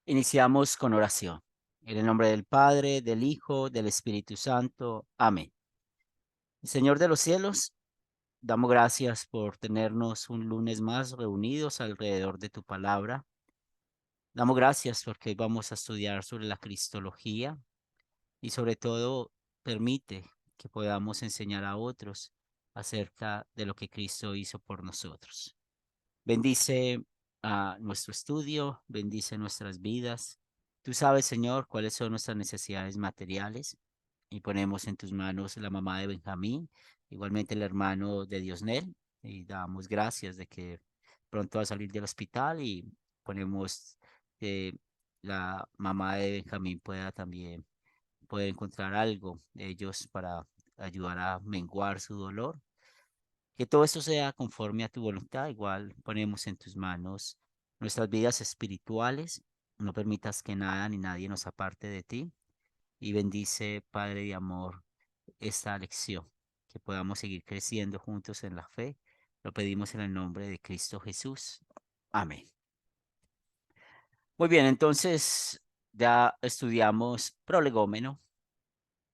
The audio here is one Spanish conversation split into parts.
Iniciamos con oración. En el nombre del Padre, del Hijo, del Espíritu Santo. Amén. Señor de los cielos, damos gracias por tenernos un lunes más reunidos alrededor de tu palabra. Damos gracias porque hoy vamos a estudiar sobre la Cristología y sobre todo permite que podamos enseñar a otros acerca de lo que Cristo hizo por nosotros. Bendice a nuestro estudio, bendice nuestras vidas. Tú sabes, Señor, cuáles son nuestras necesidades materiales y ponemos en tus manos la mamá de Benjamín, igualmente el hermano de Diosnel, y damos gracias de que pronto va a salir del hospital y ponemos que la mamá de Benjamín pueda también poder encontrar algo de ellos para ayudar a menguar su dolor. Que todo esto sea conforme a tu voluntad. Igual ponemos en tus manos nuestras vidas espirituales. No permitas que nada ni nadie nos aparte de ti. Y bendice, Padre de amor, esta lección. Que podamos seguir creciendo juntos en la fe. Lo pedimos en el nombre de Cristo Jesús. Amén. Muy bien, entonces ya estudiamos prolegómeno.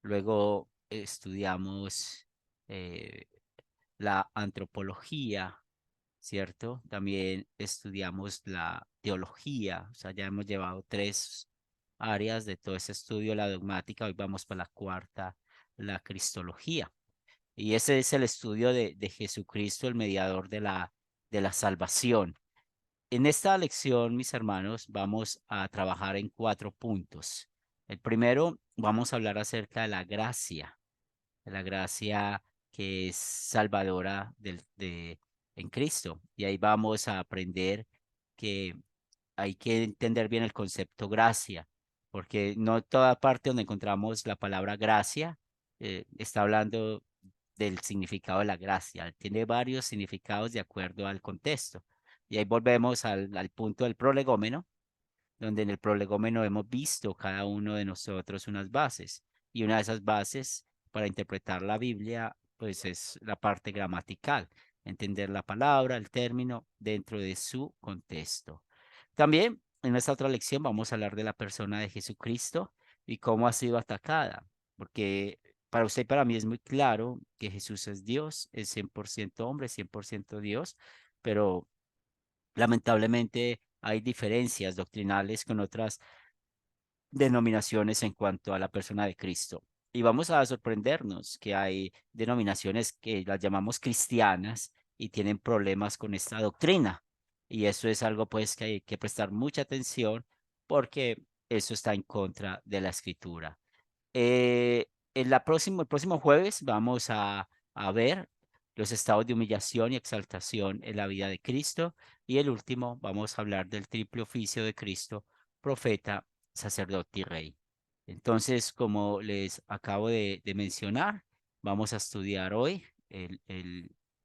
Luego estudiamos eh, la antropología, ¿cierto? También estudiamos la teología, o sea, ya hemos llevado tres áreas de todo ese estudio, la dogmática, hoy vamos para la cuarta, la cristología. Y ese es el estudio de Jesucristo, el mediador de la salvación. En esta lección, mis hermanos, vamos a trabajar en 4 puntos. El primero, vamos a hablar acerca de la gracia que es salvadora en Cristo. Y ahí vamos a aprender que hay que entender bien el concepto gracia, porque no toda parte donde encontramos la palabra gracia está hablando del significado de la gracia. Tiene varios significados de acuerdo al contexto. Y ahí volvemos al punto del prolegómeno, donde en el prolegómeno hemos visto cada uno de nosotros unas bases. Y una de esas bases para interpretar la Biblia, pues es la parte gramatical, entender la palabra, el término dentro de su contexto. También en esta otra lección vamos a hablar de la persona de Jesucristo y cómo ha sido atacada, porque para usted y para mí es muy claro que Jesús es Dios, es 100% hombre, 100% Dios, pero lamentablemente hay diferencias doctrinales con otras denominaciones en cuanto a la persona de Cristo. Y vamos a sorprendernos que hay denominaciones que las llamamos cristianas y tienen problemas con esta doctrina. Y eso es algo pues que hay que prestar mucha atención porque eso está en contra de la escritura. El próximo jueves vamos a ver los estados de humillación y exaltación en la vida de Cristo. Y el último, vamos a hablar del triple oficio de Cristo, profeta, sacerdote y rey. Entonces, como les acabo de mencionar, vamos a estudiar hoy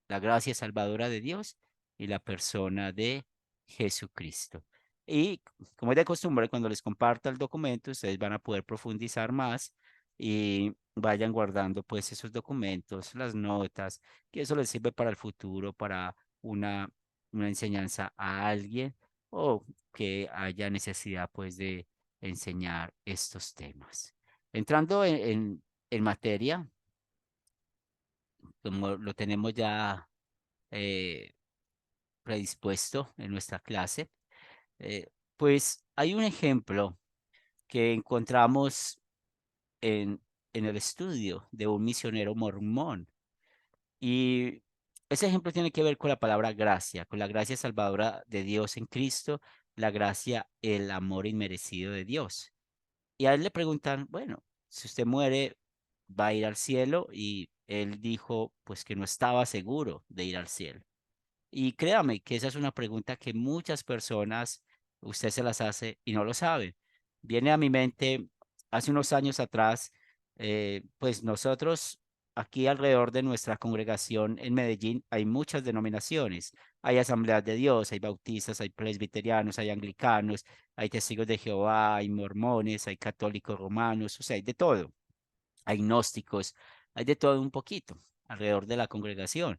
la gracia salvadora de Dios y la persona de Jesucristo. Y como es de costumbre, cuando les comparta el documento, ustedes van a poder profundizar más y vayan guardando pues esos documentos, las notas, que eso les sirve para el futuro, para una, una enseñanza a alguien o que haya necesidad pues de enseñar estos temas. Entrando en materia, como lo tenemos ya eh, predispuesto en nuestra clase, pues hay un ejemplo que encontramos en, en el estudio de un misionero mormón. Y ese ejemplo tiene que ver con la palabra gracia, con la gracia salvadora de Dios en Cristo, la gracia, el amor inmerecido de Dios. Y a él le preguntan, bueno, si usted muere, va a ir al cielo. Y él dijo, pues que no estaba seguro de ir al cielo. Y créame que esa es una pregunta que muchas personas, usted se las hace y no lo sabe. Viene a mi mente, hace unos años atrás, pues nosotros aquí alrededor de nuestra congregación en Medellín hay muchas denominaciones. Hay Asambleas de Dios, hay bautistas, hay presbiterianos, hay anglicanos, hay testigos de Jehová, hay mormones, hay católicos romanos, o sea, hay de todo. Hay gnósticos, hay de todo un poquito alrededor de la congregación.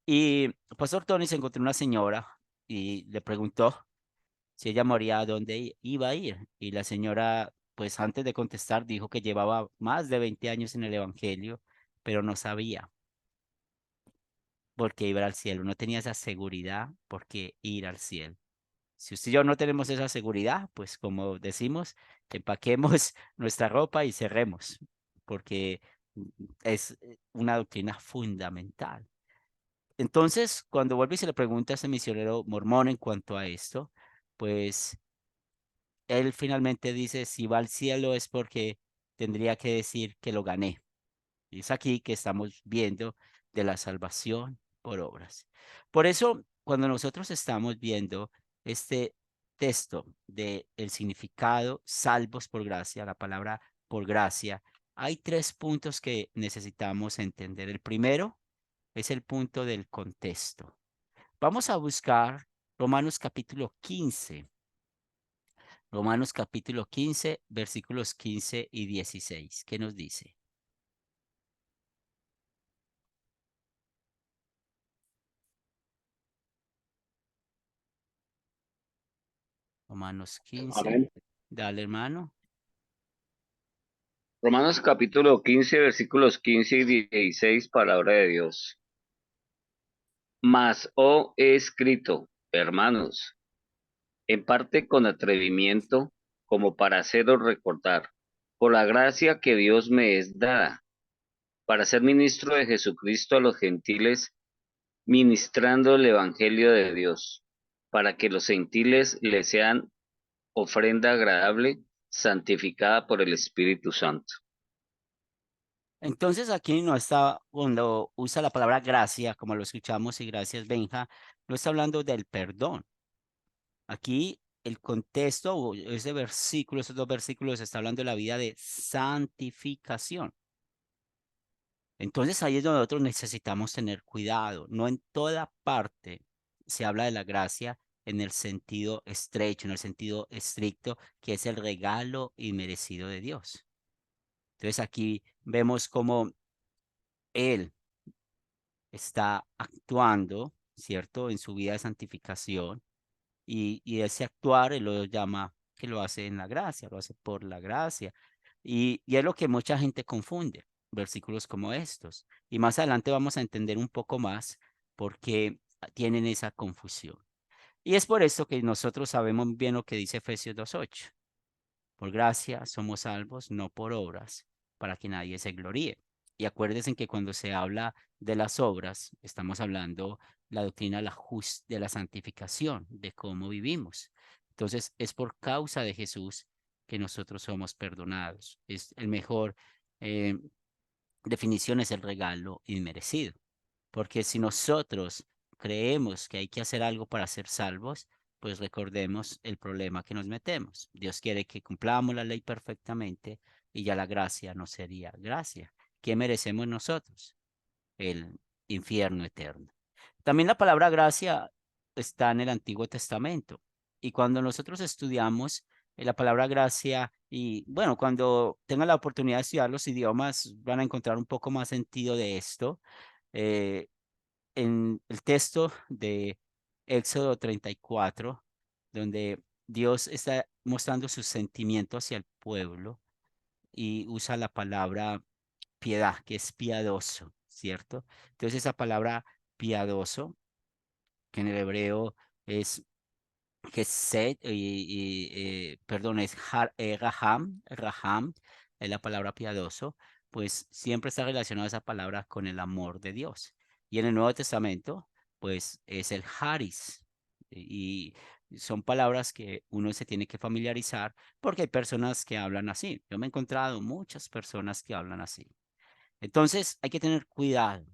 Y Pastor Tony se encontró una señora y le preguntó si ella moría, ¿a dónde iba a ir? Y la señora, pues antes de contestar, dijo que llevaba más de 20 años en el Evangelio, pero no sabía por qué iba al cielo, no tenía esa seguridad por qué ir al cielo. Si usted y yo no tenemos esa seguridad, pues como decimos, empaquemos nuestra ropa y cerremos, porque es una doctrina fundamental. Entonces, cuando vuelve y se le pregunta a ese misionero mormón en cuanto a esto, pues él finalmente dice, si va al cielo es porque tendría que decir que lo gané. Y es aquí que estamos viendo de la salvación por obras. Por eso, cuando nosotros estamos viendo este texto de el significado salvos por gracia, la palabra por gracia, hay tres puntos que necesitamos entender. El primero es el punto del contexto. Vamos a buscar Romanos capítulo 15. Romanos capítulo 15, versículos 15 y 16. ¿Qué nos dice? Romanos 15. Amén. Dale, hermano. Romanos capítulo 15, versículos 15 y 16, palabra de Dios. Mas os he escrito, hermanos, en parte con atrevimiento, como para haceros recordar, por la gracia que Dios me es dada, para ser ministro de Jesucristo a los gentiles, ministrando el Evangelio de Dios, para que los gentiles le sean ofrenda agradable, santificada por el Espíritu Santo. Entonces aquí no está, cuando usa la palabra gracia, como lo escuchamos, y gracias, Benja, no está hablando del perdón. Aquí el contexto, o ese versículo, esos dos versículos, está hablando de la vida de santificación. Entonces ahí es donde nosotros necesitamos tener cuidado. No en toda parte se habla de la gracia en el sentido estrecho, en el sentido estricto, que es el regalo inmerecido de Dios. Entonces aquí vemos cómo Él está actuando, ¿cierto?, en su vida de santificación y ese actuar Él lo llama que lo hace en la gracia, lo hace por la gracia. Y es lo que mucha gente confunde, versículos como estos. Y más adelante vamos a entender un poco más por qué tienen esa confusión. Y es por esto que nosotros sabemos bien lo que dice Efesios 2:8. Por gracia somos salvos, no por obras, para que nadie se gloríe. Y acuérdense que cuando se habla de las obras, estamos hablando la doctrina de la santificación, de cómo vivimos. Entonces, es por causa de Jesús que nosotros somos perdonados. Es el mejor eh, definición, es el regalo inmerecido. Porque si nosotros creemos que hay que hacer algo para ser salvos, pues recordemos el problema que nos metemos. Dios quiere que cumplamos la ley perfectamente y ya la gracia no sería gracia. ¿Qué merecemos nosotros? El infierno eterno. También la palabra gracia está en el Antiguo Testamento. Y cuando nosotros estudiamos la palabra gracia, y bueno, cuando tengan la oportunidad de estudiar los idiomas, van a encontrar un poco más sentido de esto. Eh, en el texto de Éxodo 34, donde Dios está mostrando sus sentimientos hacia el pueblo y usa la palabra piedad, que es piadoso, ¿cierto? Entonces esa palabra piadoso, que en el hebreo es Gesed, perdón, es Raham, es la palabra piadoso, pues siempre está relacionada esa palabra con el amor de Dios. Y en el Nuevo Testamento, pues es el Haris. Y son palabras que uno se tiene que familiarizar porque hay personas que hablan así. Yo me he encontrado muchas personas que hablan así. Entonces hay que tener cuidado,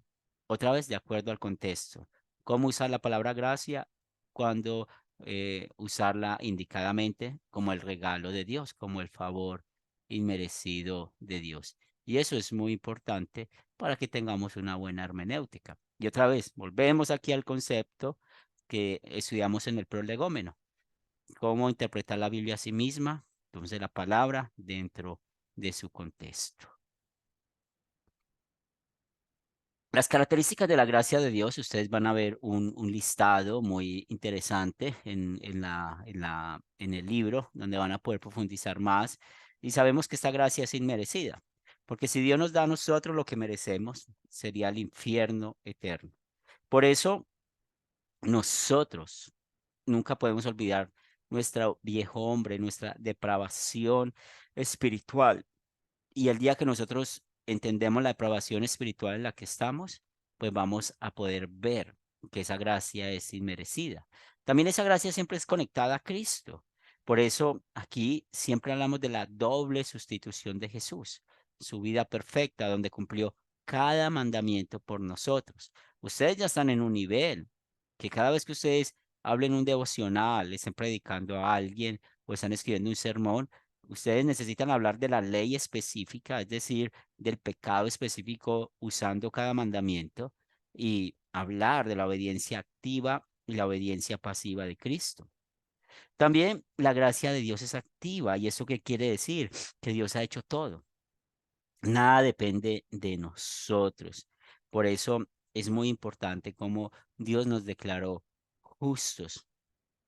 otra vez de acuerdo al contexto. Cómo usar la palabra gracia cuando usarla indicadamente como el regalo de Dios, como el favor inmerecido de Dios. Y eso es muy importante para que tengamos una buena hermenéutica. Y otra vez, volvemos aquí al concepto que estudiamos en el prolegómeno. Cómo interpretar la Biblia a sí misma, entonces la palabra dentro de su contexto. Las características de la gracia de Dios, ustedes van a ver un listado muy interesante en el libro, donde van a poder profundizar más. Y sabemos que esta gracia es inmerecida, porque si Dios nos da a nosotros lo que merecemos, sería el infierno eterno. Por eso, nosotros nunca podemos olvidar nuestro viejo hombre, nuestra depravación espiritual. Y el día que nosotros entendemos la depravación espiritual en la que estamos, pues vamos a poder ver que esa gracia es inmerecida. También esa gracia siempre es conectada a Cristo. Por eso aquí siempre hablamos de la doble sustitución de Jesús, su vida perfecta, donde cumplió cada mandamiento por nosotros. Ustedes ya están en un nivel que cada vez que ustedes hablen un devocional, estén predicando a alguien o están escribiendo un sermón, ustedes necesitan hablar de la ley específica, es decir, del pecado específico usando cada mandamiento y hablar de la obediencia activa y la obediencia pasiva de Cristo. También la gracia de Dios es activa. ¿Y eso qué quiere decir? Que Dios ha hecho todo. Nada depende de nosotros. Por eso es muy importante cómo Dios nos declaró justos.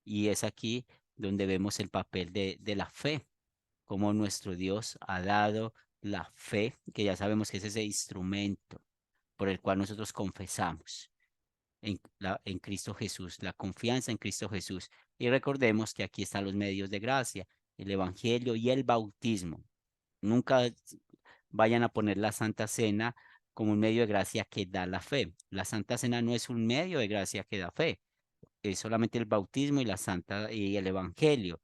Y es aquí donde vemos el papel de la fe, como nuestro Dios ha dado la fe, que ya sabemos que es ese instrumento por el cual nosotros confesamos en Cristo Jesús, la confianza en Cristo Jesús. Y recordemos que aquí están los medios de gracia, el Evangelio y el bautismo. Nunca vayan a poner la Santa Cena como un medio de gracia que da la fe. La Santa Cena no es un medio de gracia que da fe, es solamente el bautismo y la Santa y el Evangelio.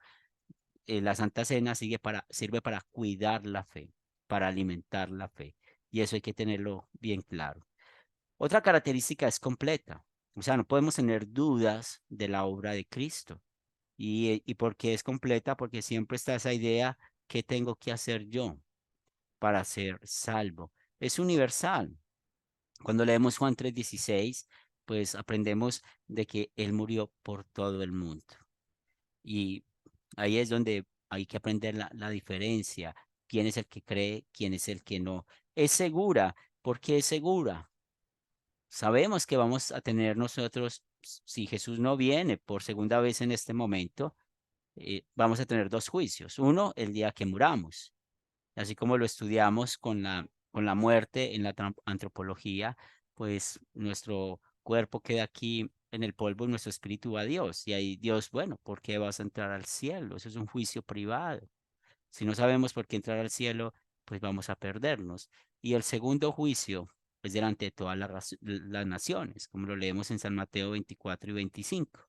La Santa Cena sirve para cuidar la fe, para alimentar la fe. Y eso hay que tenerlo bien claro. Otra característica es completa. O sea, no podemos tener dudas de la obra de Cristo. ¿Y por qué es completa? Porque siempre está esa idea, ¿qué tengo que hacer yo para ser salvo? Es universal. Cuando leemos Juan 3:16, pues aprendemos de que Él murió por todo el mundo. Y ahí es donde hay que aprender la diferencia. ¿Quién es el que cree? ¿Quién es el que no? Es segura. ¿Por qué es segura? Sabemos que vamos a tener nosotros, si Jesús no viene por segunda vez en este momento, vamos a tener dos juicios. Uno, el día que muramos, así como lo estudiamos con la muerte en la antropología, pues nuestro cuerpo queda aquí en el polvo y nuestro espíritu va a Dios. Y ahí Dios, bueno, ¿por qué vas a entrar al cielo? Eso es un juicio privado. Si no sabemos por qué entrar al cielo, pues vamos a perdernos. Y el segundo juicio es delante de todas las naciones, como lo leemos en San Mateo 24 y 25.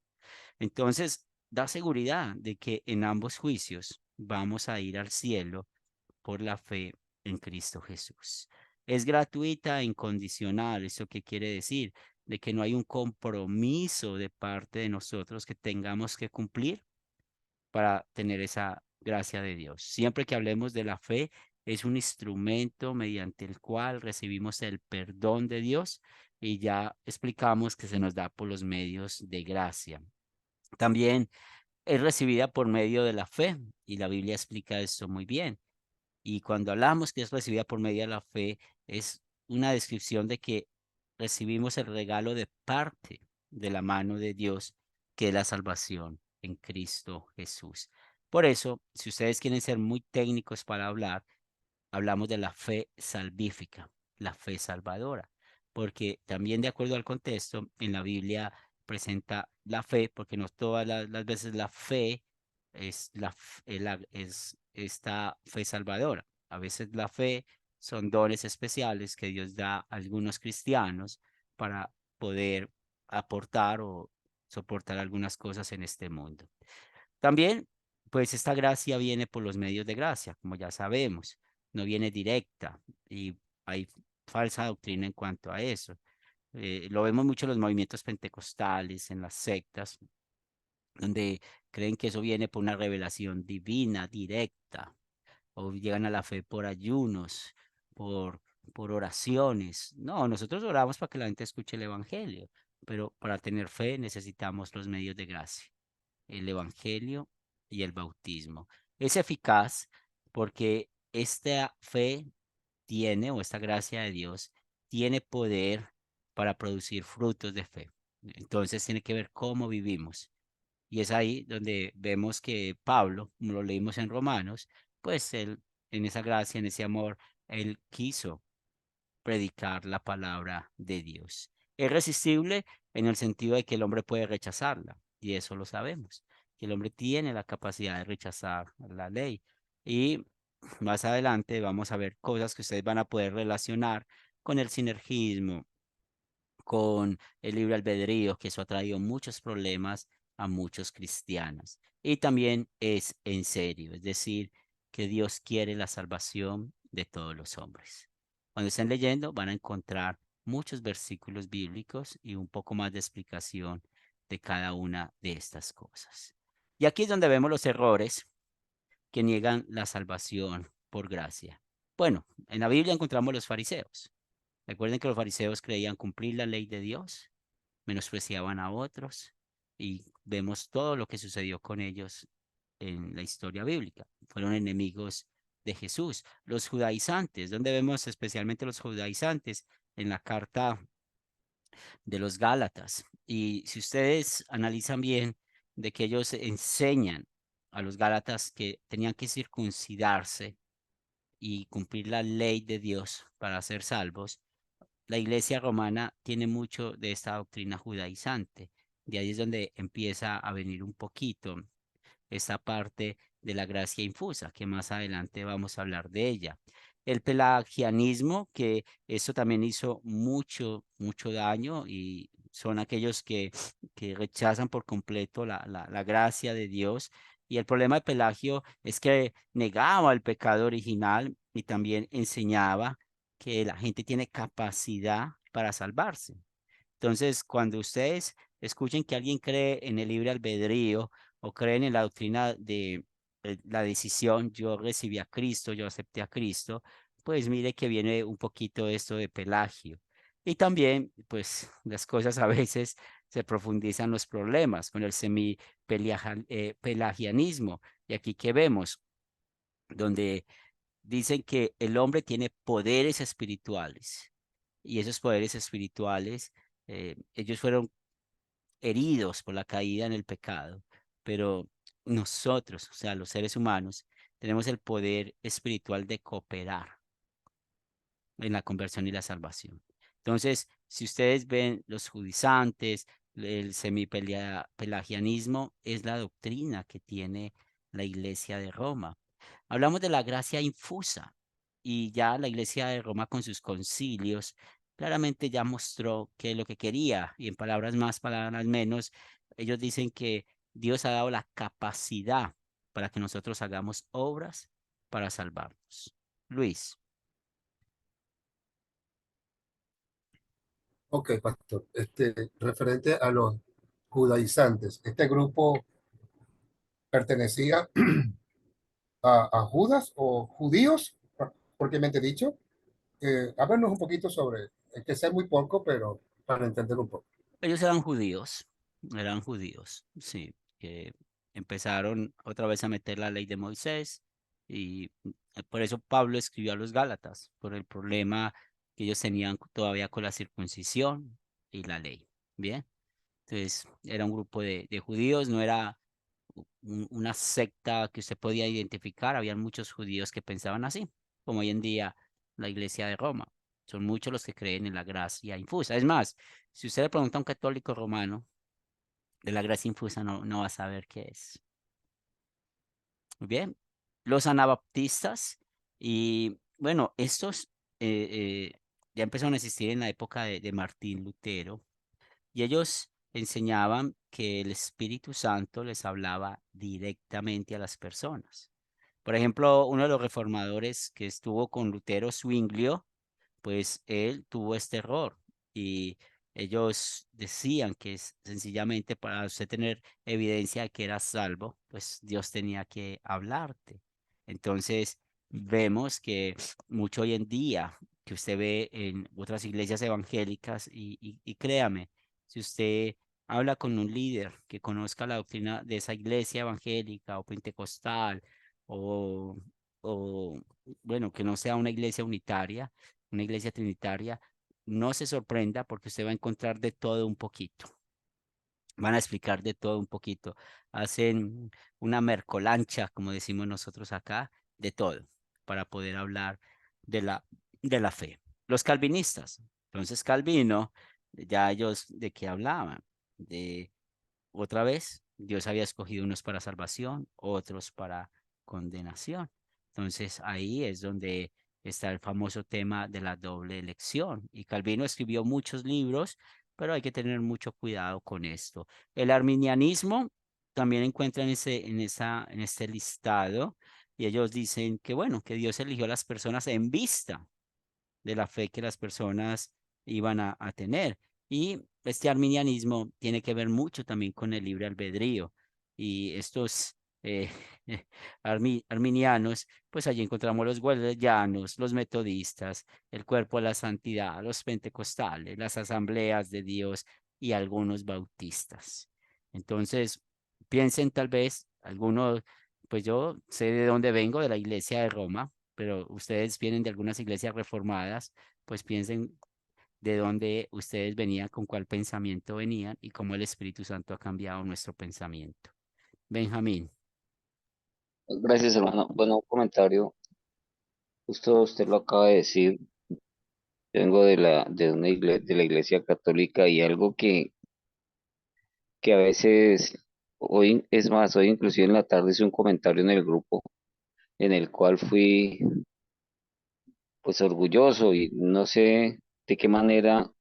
Entonces, da seguridad de que en ambos juicios vamos a ir al cielo por la fe en Cristo Jesús. Es gratuita e incondicional. ¿Eso qué quiere decir? De que no hay un compromiso de parte de nosotros que tengamos que cumplir para tener esa gracia de Dios. Siempre que hablemos de la fe, es un instrumento mediante el cual recibimos el perdón de Dios y ya explicamos que se nos da por los medios de gracia. También es recibida por medio de la fe y la Biblia explica esto muy bien. Y cuando hablamos que es recibida por medio de la fe, es una descripción de que recibimos el regalo de parte de la mano de Dios, que es la salvación en Cristo Jesús. Por eso, si ustedes quieren ser muy técnicos para hablar, hablamos de la fe salvífica, la fe salvadora, porque también de acuerdo al contexto, en la Biblia presenta la fe, porque no todas las veces la fe es esta fe salvadora. A veces la fe son dones especiales que Dios da a algunos cristianos para poder aportar o soportar algunas cosas en este mundo. También, pues esta gracia viene por los medios de gracia, como ya sabemos, no viene directa y hay falsa doctrina en cuanto a eso. Lo vemos mucho en los movimientos pentecostales, en las sectas, donde creen que eso viene por una revelación divina, directa, o llegan a la fe por ayunos, por, por oraciones. No, nosotros oramos para que la gente escuche el Evangelio, pero para tener fe necesitamos los medios de gracia, el Evangelio y el bautismo. Es eficaz porque esta fe tiene, o esta gracia de Dios, tiene poder para producir frutos de fe. Entonces tiene que ver cómo vivimos. Y es ahí donde vemos que Pablo, como lo leímos en Romanos, pues él, en esa gracia, en ese amor, él quiso predicar la palabra de Dios. Es irresistible en el sentido de que el hombre puede rechazarla, y eso lo sabemos, que el hombre tiene la capacidad de rechazar la ley. Y más adelante vamos a ver cosas que ustedes van a poder relacionar con el sinergismo, con el libre albedrío, que eso ha traído muchos problemas a muchos cristianos. Y también es en serio, es decir, que Dios quiere la salvación de todos los hombres. Cuando estén leyendo van a encontrar muchos versículos bíblicos y un poco más de explicación de cada una de estas cosas. Y aquí es donde vemos los errores que niegan la salvación por gracia. Bueno, en la Biblia encontramos los fariseos. Recuerden que los fariseos creían cumplir la ley de Dios, menospreciaban a otros y vemos todo lo que sucedió con ellos en la historia bíblica. Fueron enemigos de Jesús. Los judaizantes, donde vemos especialmente los judaizantes en la carta de los Gálatas. Y si ustedes analizan bien de que ellos enseñan a los Gálatas que tenían que circuncidarse y cumplir la ley de Dios para ser salvos, la iglesia romana tiene mucho de esta doctrina judaizante. De ahí es donde empieza a venir un poquito esta parte de la gracia infusa, que más adelante vamos a hablar de ella. El pelagianismo, que eso también hizo mucho daño y son aquellos que rechazan por completo la gracia de Dios. Y el problema de Pelagio es que negaba el pecado original y también enseñaba que la gente tiene capacidad para salvarse. Entonces, cuando ustedes escuchen que alguien cree en el libre albedrío o creen en la doctrina de la decisión, yo recibí a Cristo, yo acepté a Cristo, pues mire que viene un poquito esto de Pelagio. Y también, pues las cosas a veces se profundizan los problemas con el pelagianismo. Y aquí que vemos, donde dicen que el hombre tiene poderes espirituales y esos poderes espirituales, ellos fueron heridos por la caída en el pecado, pero nosotros, o sea, los seres humanos, tenemos el poder espiritual de cooperar en la conversión y la salvación. Entonces, si ustedes ven los judaizantes, el semipelagianismo es la doctrina que tiene la Iglesia de Roma. Hablamos de la gracia infusa y ya la Iglesia de Roma con sus concilios claramente ya mostró que lo que quería, y en palabras más, palabras menos, ellos dicen que Dios ha dado la capacidad para que nosotros hagamos obras para salvarnos. Luis. Ok, pastor. Referente a los judaizantes, ¿este grupo pertenecía a Judas o judíos, propiamente dicho? Háblanos un poquito sobre, es que sé muy poco, pero para entender un poco. Ellos eran judíos, sí, que empezaron otra vez a meter la ley de Moisés y por eso Pablo escribió a los Gálatas, por el problema que ellos tenían todavía con la circuncisión y la ley. Bien, entonces era un grupo de judíos, no era una secta que usted podía identificar, había muchos judíos que pensaban así, como hoy en día la iglesia de Roma. Son muchos los que creen en la gracia infusa. Es más, si usted le pregunta a un católico romano de la gracia infusa, no va a saber qué es. Muy bien. Los anabaptistas, y bueno, estos ya empezaron a existir en la época de Martín Lutero, y ellos enseñaban que el Espíritu Santo les hablaba directamente a las personas. Por ejemplo, uno de los reformadores que estuvo con Lutero, Zwinglio, pues él tuvo este error y ellos decían que sencillamente para usted tener evidencia de que era salvo, pues Dios tenía que hablarte. Entonces, vemos que mucho hoy en día que usted ve en otras iglesias evangélicas y créame, si usted habla con un líder que conozca la doctrina de esa iglesia evangélica o pentecostal o, o bueno, que no sea una iglesia unitaria, una iglesia trinitaria, no se sorprenda porque usted va a encontrar de todo un poquito. Van a explicar de todo un poquito. Hacen una mercolancha, como decimos nosotros acá, de todo, para poder hablar de la fe. Los calvinistas. Entonces, Calvino, ya ellos de qué hablaban, de otra vez, Dios había escogido unos para salvación, otros para condenación. Entonces ahí es donde está el famoso tema de la doble elección. Y Calvino escribió muchos libros, pero hay que tener mucho cuidado con esto. El arminianismo también encuentra en este listado, y ellos dicen que bueno, que Dios eligió a las personas en vista de la fe que las personas iban a tener. Y este arminianismo tiene que ver mucho también con el libre albedrío. Y estos arminianos, pues allí encontramos los wesleyanos, los metodistas, el cuerpo de la santidad, los pentecostales, las asambleas de Dios y algunos bautistas. Entonces, piensen tal vez, algunos, pues yo sé de dónde vengo, de la iglesia de Roma, pero ustedes vienen de algunas iglesias reformadas, pues piensen de dónde ustedes venían, con cuál pensamiento venían y cómo el Espíritu Santo ha cambiado nuestro pensamiento. Benjamín, Gracias, hermano. Bueno, un comentario. Justo usted lo acaba de decir. Vengo de una iglesia, de la iglesia católica y algo que a veces, hoy, es más, hoy inclusive en la tarde hice un comentario en el grupo en el cual fui pues orgulloso y no sé de qué manera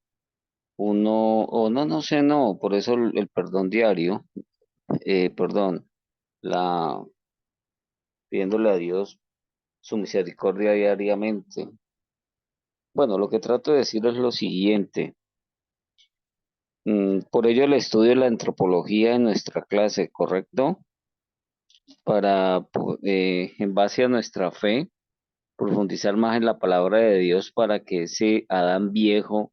uno, o no, no sé, no, por eso el perdón diario, perdón, la pidiéndole a Dios su misericordia diariamente. Bueno, lo que trato de decir es lo siguiente. Por ello el estudio de la antropología en nuestra clase, ¿correcto? Para, en base a nuestra fe, profundizar más en la palabra de Dios para que ese Adán viejo,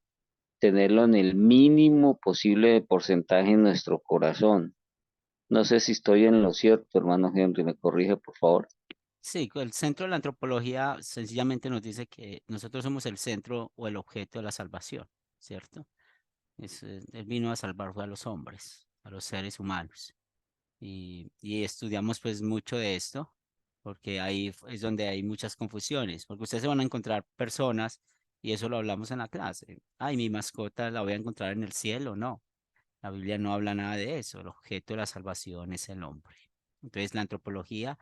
tenerlo en el mínimo posible de porcentaje en nuestro corazón. No sé si estoy en lo cierto, hermano Henry, me corrige, por favor. sí, el centro de la antropología sencillamente nos dice que nosotros somos el centro o el objeto de la salvación, ¿cierto? Él vino a salvar a los hombres, a los seres humanos. Y estudiamos pues mucho de esto, porque ahí es donde hay muchas confusiones, porque ustedes se van a encontrar personas, y eso lo hablamos en la clase. Ay, mi mascota la voy a encontrar en el cielo, no. La Biblia no habla nada de eso. El objeto de la salvación es el hombre. Entonces la antropología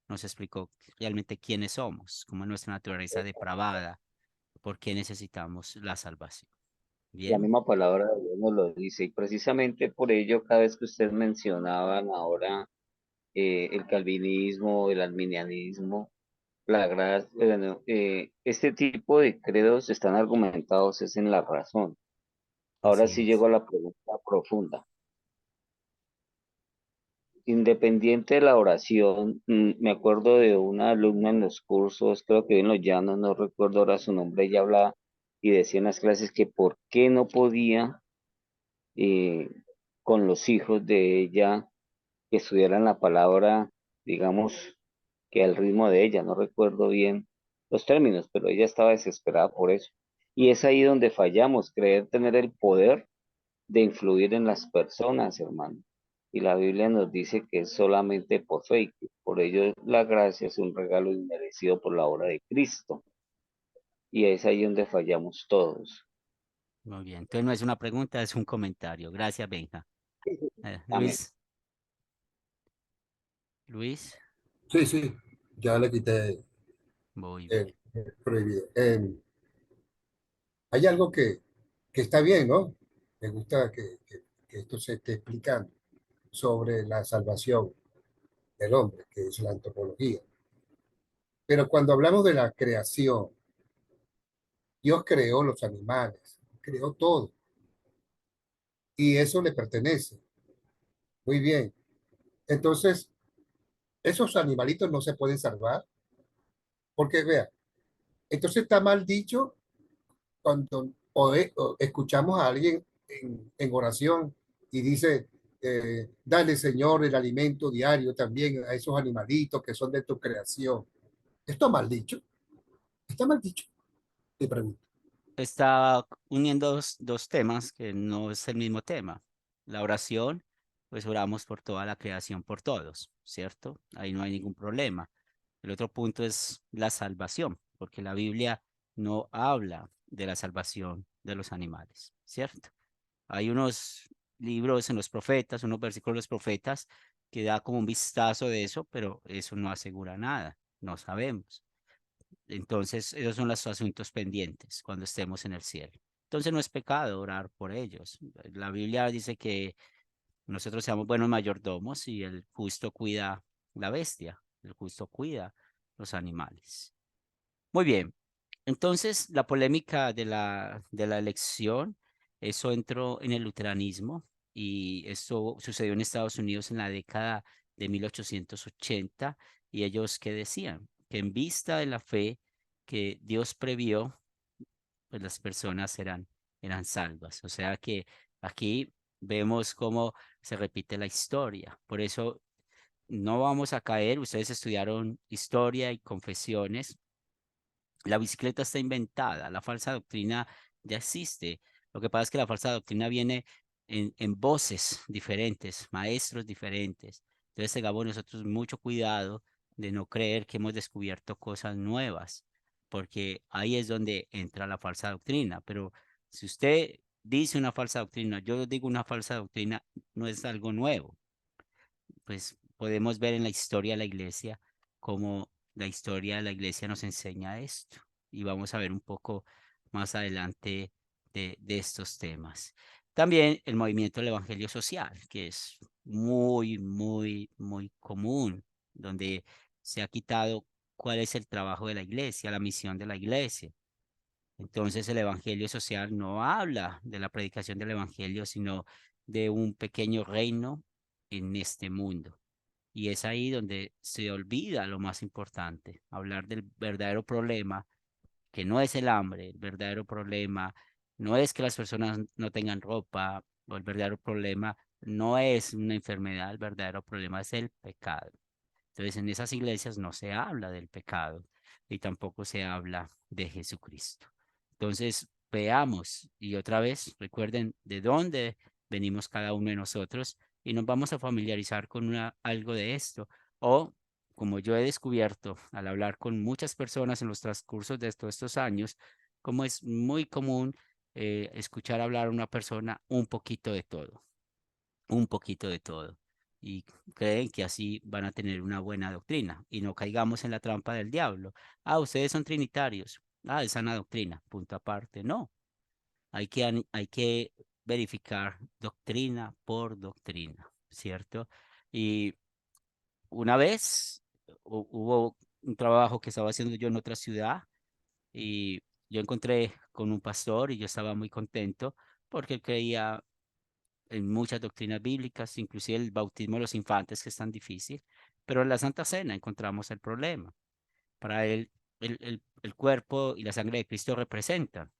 nos explicó realmente quiénes somos, cómo es nuestra naturaleza depravada, por qué necesitamos la salvación. La Bien. misma palabra de Dios nos lo dice y precisamente por ello cada vez que ustedes mencionaban ahora el calvinismo, el arminianismo, la gracia, bueno, este tipo de credos están argumentados es en la razón. Ahora Así sí es. llego a la pregunta profunda. Independiente de la oración, me acuerdo de una alumna en los cursos, creo que en los llanos, no recuerdo ahora su nombre, ella hablaba y decía en las clases que por qué no podía eh, con los hijos de ella que estudiaran la palabra, digamos, que al ritmo de ella, no recuerdo bien los términos, pero ella estaba desesperada por eso. Y es ahí donde fallamos, creer tener el poder de influir en las personas, hermano. Y la Biblia nos dice que es solamente por fe, y que por ello la gracia es un regalo inmerecido por la obra de Cristo. Y es ahí donde fallamos todos. Muy bien. Entonces no es una pregunta, es un comentario. Gracias, Benja. Amén. Luis, Luis, Sí, sí, ya le quité muy bien. el prohibido. Hay algo que está bien, ¿no? Me gusta que esto se esté explicando sobre la salvación del hombre, que es la antropología. Pero cuando hablamos de la creación, Dios creó los animales, creó todo, y eso le pertenece. Muy bien. Entonces, esos animalitos no se pueden salvar, porque vea, entonces está mal dicho cuando o escuchamos a alguien en oración y dice, dale Señor el alimento diario también a esos animalitos que son de tu creación. ¿Esto mal dicho? ¿Está mal dicho? Te pregunto. está uniendo dos temas que no es el mismo tema. La oración, pues oramos por toda la creación, por todos, ¿cierto? Ahí no hay ningún problema. El otro punto es la salvación, porque la Biblia no habla de la salvación de los animales, ¿cierto? Hay unos libros en los profetas, unos versículos de los profetas que da como un vistazo de eso, pero eso no asegura nada, no sabemos. Entonces, esos son los asuntos pendientes cuando estemos en el cielo. Entonces, no es pecado orar por ellos. La Biblia dice que nosotros seamos buenos mayordomos y el justo cuida la bestia, el justo cuida los animales. Muy bien. Entonces, la polémica de la elección, eso entró en el luteranismo y esto sucedió en Estados Unidos en la década de 1880 y ellos que decían que en vista de la fe que Dios previó, pues las personas eran salvas. O sea que aquí vemos cómo se repite la historia. Por eso no vamos a caer. Ustedes estudiaron historia y confesiones. La bicicleta está inventada, la falsa doctrina ya existe. Lo que pasa es que la falsa doctrina viene en voces diferentes, maestros diferentes. Entonces tengamos nosotros mucho cuidado de no creer que hemos descubierto cosas nuevas, porque ahí es donde entra la falsa doctrina. Pero si usted dice una falsa doctrina, yo digo una falsa doctrina, no es algo nuevo. Pues podemos ver en la historia de la iglesia cómo la historia de la iglesia nos enseña esto. Y vamos a ver un poco más adelante de estos temas. También el movimiento del evangelio social, que es muy común, donde se ha quitado cuál es el trabajo de la iglesia, la misión de la iglesia. Entonces el evangelio social no habla de la predicación del evangelio, sino de un pequeño reino en este mundo. Y es ahí donde se olvida lo más importante, hablar del verdadero problema, que no es el hambre, el verdadero problema no es que las personas no tengan ropa, o el verdadero problema no es una enfermedad, el verdadero problema es el pecado. Entonces en esas iglesias no se habla del pecado y tampoco se habla de Jesucristo. Entonces veamos y otra vez recuerden de dónde venimos cada uno de nosotros y nos vamos a familiarizar con algo de esto. O como yo he descubierto al hablar con muchas personas en los transcursos de todos estos años, como es muy común escuchar hablar a una persona un poquito de todo, un poquito de todo. Y creen que así van a tener una buena doctrina y no caigamos en la trampa del diablo. Ah, ustedes son trinitarios. Ah, es sana doctrina, punto aparte. No, hay que verificar doctrina por doctrina, ¿cierto? Y una vez hubo un trabajo que estaba haciendo yo en otra ciudad y yo encontré con un pastor y yo estaba muy contento porque él creía en muchas doctrinas bíblicas, inclusive el bautismo de los infantes, que es tan difícil, pero en la Santa Cena encontramos el problema. Para él, el cuerpo y la sangre de Cristo representan.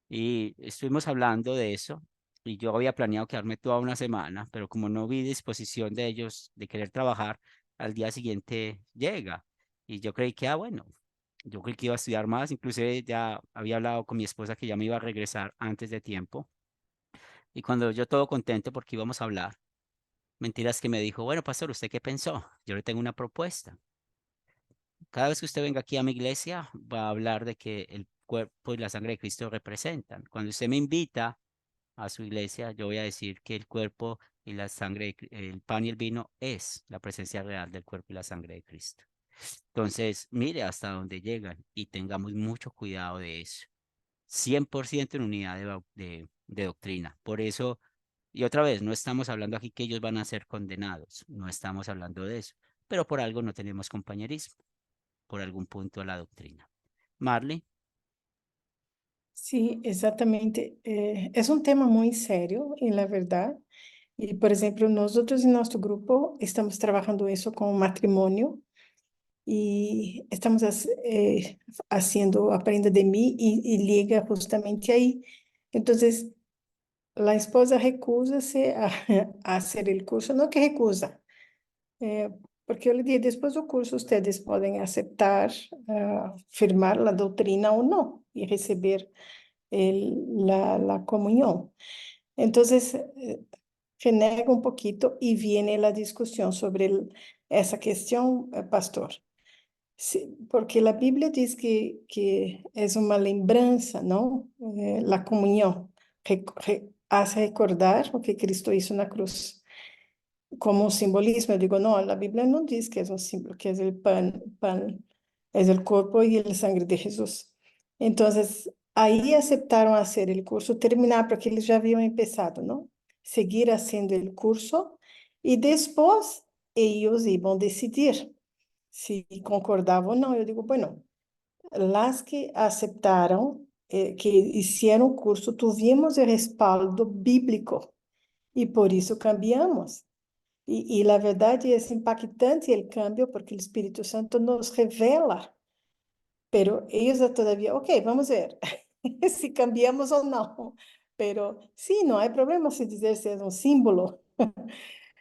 Y estuvimos hablando de eso, y yo había planeado quedarme toda una semana, pero como no vi disposición de ellos de querer trabajar, al día siguiente llega. Y yo creí que, bueno, yo creí que iba a estudiar más, inclusive ya había hablado con mi esposa que ya me iba a regresar antes de tiempo. Y cuando yo todo contento porque íbamos a hablar, mentiras que me dijo, bueno, pastor, ¿usted qué pensó? Yo le tengo una propuesta. Cada vez que usted venga aquí a mi iglesia, va a hablar de que el cuerpo y la sangre de Cristo representan. Cuando usted me invita a su iglesia, yo voy a decir que el cuerpo y la sangre, el pan y el vino es la presencia real del cuerpo y la sangre de Cristo. Entonces, mire hasta dónde llegan y tengamos mucho cuidado de eso. 100% en unidad de doctrina. Por eso, y otra vez, no estamos hablando aquí que ellos van a ser condenados, no estamos hablando de eso, pero por algo no tenemos compañerismo, por algún punto de la doctrina. Marley, Sí, exatamente. É um tema muito sério, e na verdade. E, por exemplo, nós outros em nosso grupo estamos trabalhando isso com o matrimônio e estamos fazendo Aprenda de mim e liga justamente aí. Então, a esposa recusa-se a fazer o curso, não que recusa, porque eu lhe disse, depois do curso, vocês podem aceitar, firmar a doutrina ou não, e receber la comunión. Entonces, renega un poquito y viene la discusión sobre esa cuestión, pastor. Sí, porque la Biblia dice que es una lembranza, ¿no? La comunión hace recordar lo que Cristo hizo en la cruz como un simbolismo. Yo digo, no, la Biblia no dice que es un símbolo, que es el pan, es el cuerpo y la sangre de Jesús. Entonces, ahí aceptaron hacer el curso, terminar, porque ellos ya habían empezado, ¿no? Seguir haciendo el curso y después ellos iban a decidir si concordavam ou não. Eu digo, bueno, las que aceptaram, que hicieron o curso, tuvimos o respaldo bíblico e por isso cambiamos. E a verdade é impactante o cambio porque o Espírito Santo nos revela, pero eles todavía, ok, vamos ver se cambiamos ou não. Pero sim, não há problema se dizer se é um símbolo.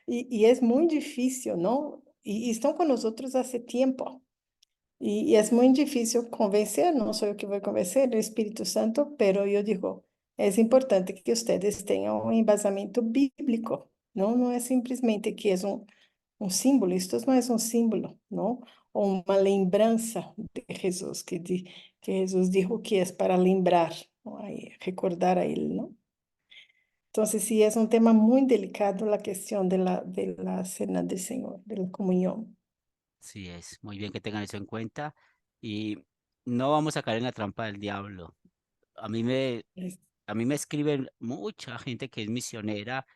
E é muito difícil, não? E estão com nós há tempo. Y es muy difícil convencer, no soy yo que voy a convencer el Espíritu Santo, pero yo digo, es importante que ustedes tengan un embasamiento bíblico, ¿no? No es simplemente que es un símbolo, esto no es un símbolo, ¿no? O una lembranza de Jesús, que Jesús dijo que es para lembrar, ¿no? Recordar a Él, ¿no? Entonces, sí, es un tema muy delicado la cuestión de la cena del Señor, de la comunión. Sí, es muy bien que tengan eso en cuenta y no vamos a caer en la trampa del diablo. A mí me, Es- a mí me escriben mucha gente que es misionera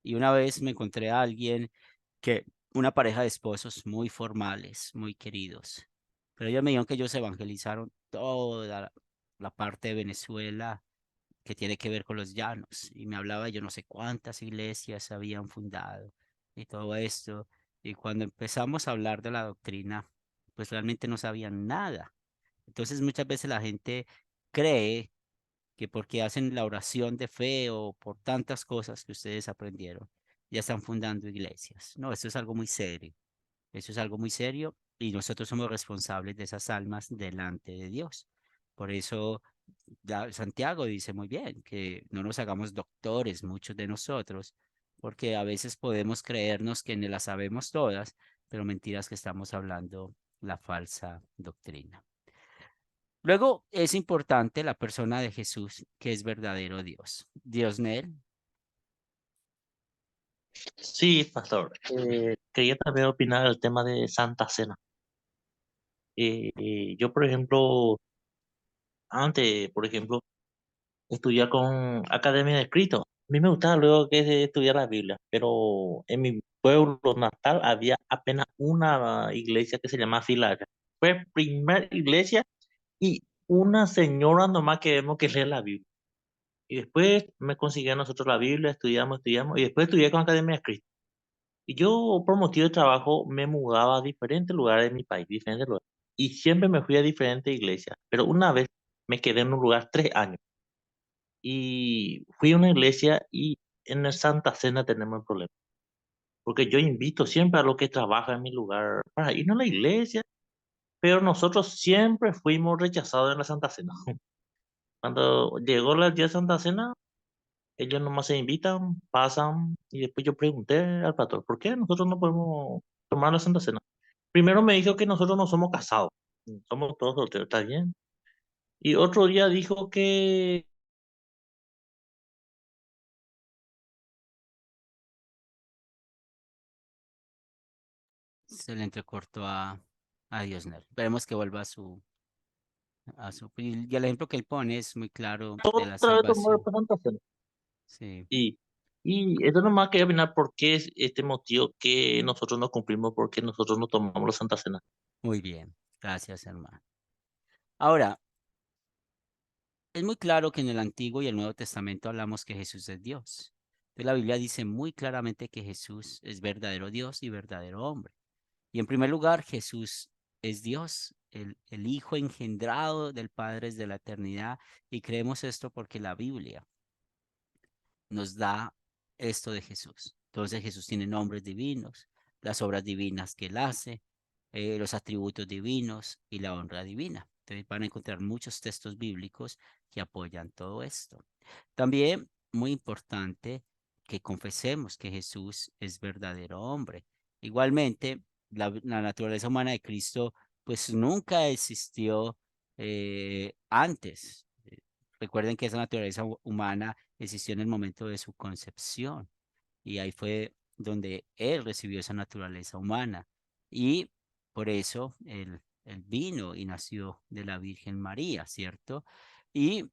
y una vez me encontré a alguien que, una pareja de esposos muy formales, muy queridos, pero ellos me dijeron que ellos evangelizaron toda la parte de Venezuela que tiene que ver con los llanos y me hablaba de yo no sé cuántas iglesias habían fundado y todo esto. Y cuando empezamos a hablar de la doctrina, pues realmente no sabían nada. Entonces muchas veces la gente cree que porque hacen la oración de fe o por tantas cosas que ustedes aprendieron, ya están fundando iglesias. No, eso es algo muy serio. Eso es algo muy serio y nosotros somos responsables de esas almas delante de Dios. Por eso Santiago dice muy bien que no nos hagamos doctores, muchos de nosotros, porque a veces podemos creernos que ne las sabemos todas, pero mentiras que estamos hablando la falsa doctrina. Luego es importante la persona de Jesús, que es verdadero Dios. Dios Nel, Sí, pastor. Quería también opinar del tema de Santa Cena. Yo, por ejemplo, antes, por ejemplo, estudiar con Academia de Escrito. A mí me gustaba luego que es de estudiar la Biblia, pero en mi pueblo natal había apenas una iglesia que se llama Filaria. Fue la primera iglesia y una señora nomás que vemos que lee la Biblia. Y después me conseguí a nosotros la Biblia, estudiamos, y después estudié con Academia de Escrito. Y yo, por motivo de trabajo, me mudaba a diferentes lugares de mi país, diferentes lugares. Y siempre me fui a diferentes iglesias. Pero una vez me quedé en un lugar 3 años. Y fui a una iglesia y en la Santa Cena tenemos el problema. Porque yo invito siempre a los que trabajan en mi lugar para ir a la iglesia, pero nosotros siempre fuimos rechazados en la Santa Cena. Cuando llegó el día de Santa Cena, ellos nomás se invitan, pasan, y después yo pregunté al pastor, ¿por qué nosotros no podemos tomar la Santa Cena? Primero me dijo que nosotros no somos casados, somos todos solteros, está bien. Y otro día dijo que se le entrecortó a Dios Nel. Esperemos que vuelva y el ejemplo que él pone es muy claro de la otra vez tomó la salvación. Santa Cena. Sí, Y, y eso nomás quería opinar por qué es este motivo que nosotros no cumplimos, porque nosotros no tomamos la Santa Cena. muy bien. Gracias, hermano. Ahora, es muy claro que en el Antiguo y el Nuevo Testamento hablamos que Jesús es Dios. Entonces, la Biblia dice muy claramente que Jesús es verdadero Dios y verdadero hombre. Y en primer lugar, Jesús es Dios, el Hijo engendrado del Padre desde la eternidad. Y creemos esto porque la Biblia nos da esto de Jesús. Entonces Jesús tiene nombres divinos, las obras divinas que él hace, los atributos divinos y la honra divina. Entonces van a encontrar muchos textos bíblicos que apoyan todo esto. También muy importante que confesemos que Jesús es verdadero hombre. Igualmente, la naturaleza humana de Cristo pues nunca existió antes. Recuerden que esa naturaleza humana existió en el momento de su concepción y ahí fue donde él recibió esa naturaleza humana. Y por eso él vino y nació de la Virgen María, ¿cierto? Y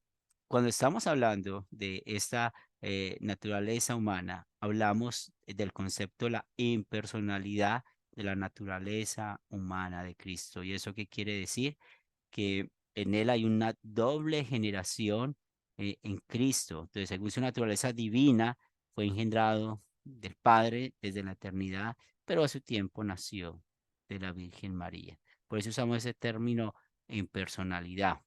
cuando estamos hablando de esta naturaleza humana, hablamos del concepto de la impersonalidad de la naturaleza humana de Cristo. ¿Y eso qué quiere decir? Que en él hay una doble generación en Cristo. Entonces, según su naturaleza divina, fue engendrado del Padre desde la eternidad, pero a su tiempo nació de la Virgen María. Por eso usamos ese término en personalidad,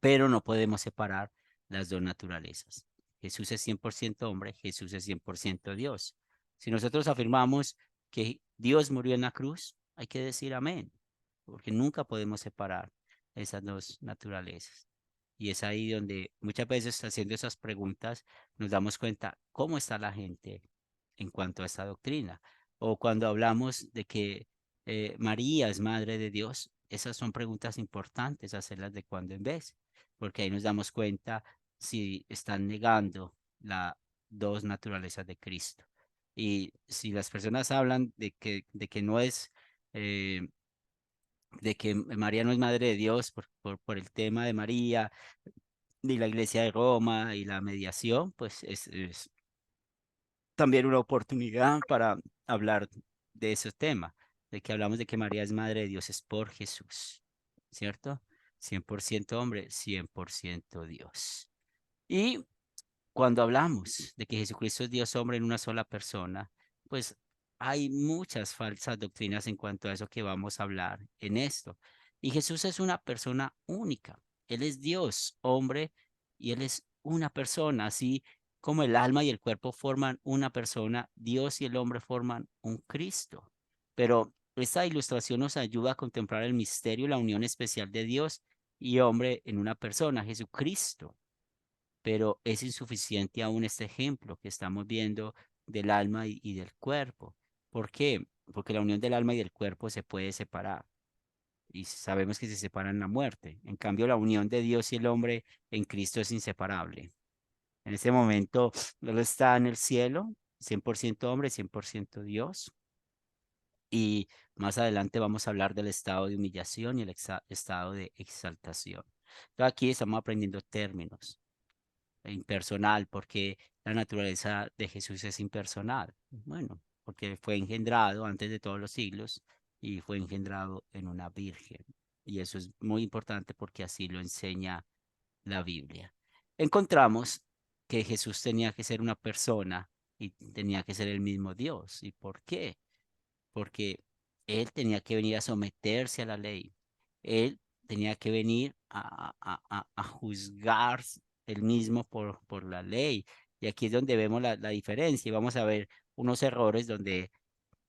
pero no podemos separar las dos naturalezas. Jesús es 100% hombre, Jesús es 100% Dios. Si nosotros afirmamos que Dios murió en la cruz, hay que decir amén, porque nunca podemos separar esas dos naturalezas. Y es ahí donde muchas veces haciendo esas preguntas nos damos cuenta cómo está la gente en cuanto a esta doctrina. O cuando hablamos de que María es madre de Dios, esas son preguntas importantes hacerlas de cuando en vez, porque ahí nos damos cuenta si están negando las dos naturalezas de Cristo. Y si las personas hablan de que no es eh, de que María no es madre de Dios por el tema de María, de la Iglesia de Roma y la mediación, pues es también una oportunidad para hablar de ese tema, de que hablamos de que María es madre de Dios, es por Jesús, ¿cierto? 100% hombre, 100% Dios. Y cuando hablamos de que Jesucristo es Dios hombre en una sola persona, pues hay muchas falsas doctrinas en cuanto a eso que vamos a hablar en esto. Y Jesús es una persona única. Él es Dios hombre y Él es una persona, así como el alma y el cuerpo forman una persona, Dios y el hombre forman un Cristo. Pero esta ilustración nos ayuda a contemplar el misterio y la unión especial de Dios y hombre en una persona, Jesucristo, pero es insuficiente aún este ejemplo que estamos viendo del alma y del cuerpo. ¿Por qué? Porque la unión del alma y del cuerpo se puede separar y sabemos que se separan en la muerte. En cambio, la unión de Dios y el hombre en Cristo es inseparable. En este momento, Él está en el cielo, 100% hombre, 100% Dios. Y más adelante vamos a hablar del estado de humillación y el estado de exaltación. Entonces, aquí estamos aprendiendo términos impersonal, porque la naturaleza de Jesús es impersonal. Bueno, porque fue engendrado antes de todos los siglos y fue engendrado en una virgen. Y eso es muy importante porque así lo enseña la Biblia. Encontramos que Jesús tenía que ser una persona y tenía que ser el mismo Dios. ¿Y por qué? Porque él tenía que venir a someterse a la ley. Él tenía que venir a juzgar él mismo por la ley. Y aquí es donde vemos la diferencia y vamos a ver unos errores donde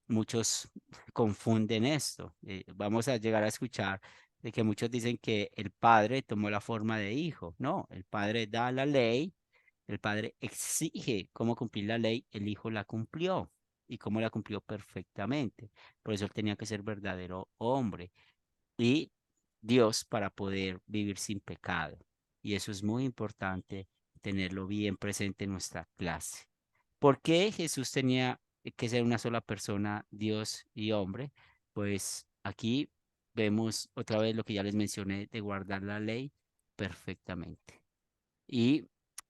muchos confunden esto. Vamos a llegar a escuchar de que muchos dicen que el padre tomó la forma de hijo. No, el padre da la ley, el padre exige cómo cumplir la ley, el hijo la cumplió y cómo la cumplió perfectamente. Por eso él tenía que ser verdadero hombre y Dios para poder vivir sin pecado. Y eso es muy importante tenerlo bien presente en nuestra clase. ¿Por qué Jesús tenía que ser una sola persona, Dios y hombre? Pues aquí vemos otra vez lo que ya les mencioné de guardar la ley perfectamente. Y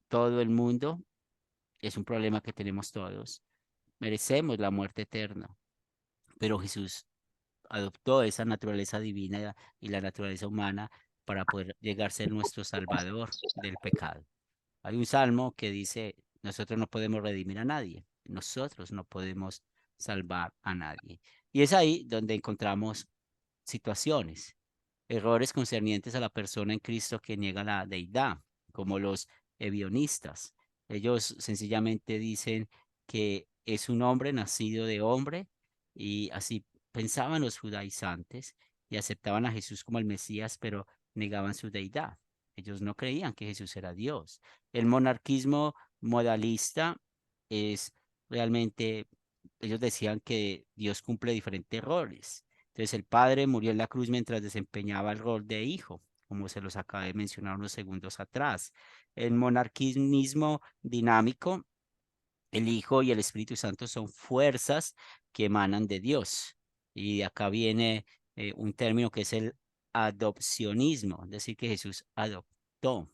todo el mundo, es un problema que tenemos todos, merecemos la muerte eterna, pero Jesús adoptó esa naturaleza divina y la naturaleza humana para poder llegar a ser nuestro salvador del pecado. Hay un salmo que dice, nosotros no podemos redimir a nadie, nosotros no podemos salvar a nadie. Y es ahí donde encontramos situaciones, errores concernientes a la persona en Cristo que niega la deidad, como los ebionistas. Ellos sencillamente dicen que es un hombre nacido de hombre y así pensaban los judaizantes y aceptaban a Jesús como el Mesías, pero negaban su deidad. Ellos no creían que Jesús era Dios. El monarquismo modalista es realmente, ellos decían que Dios cumple diferentes roles. Entonces el Padre murió en la cruz mientras desempeñaba el rol de hijo, como se los acabé de mencionar unos segundos atrás. El monarquismo dinámico, el Hijo y el Espíritu Santo son fuerzas que emanan de Dios. Y de acá viene un término que es el adopcionismo, es decir, que Jesús adoptó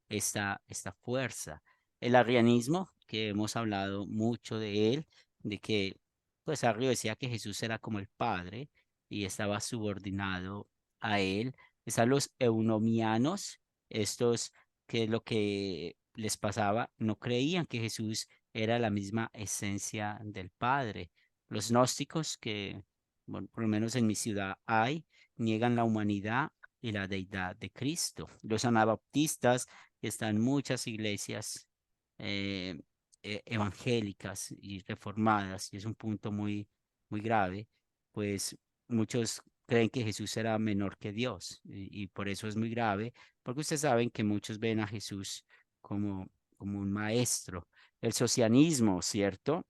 esta fuerza. El arrianismo, que hemos hablado mucho de él, de que, pues Arrio decía que Jesús era como el Padre y estaba subordinado a él. Están los eunomianos, estos que lo que les pasaba, no creían que Jesús era la misma esencia del Padre. Los gnósticos, que bueno, por lo menos en mi ciudad hay, niegan la humanidad y la deidad de Cristo. Los anabaptistas, están muchas iglesias eh, evangélicas y reformadas, y es un punto muy, muy grave, pues muchos creen que Jesús era menor que Dios, y por eso es muy grave, porque ustedes saben que muchos ven a Jesús como, como un maestro. El socianismo, ¿cierto?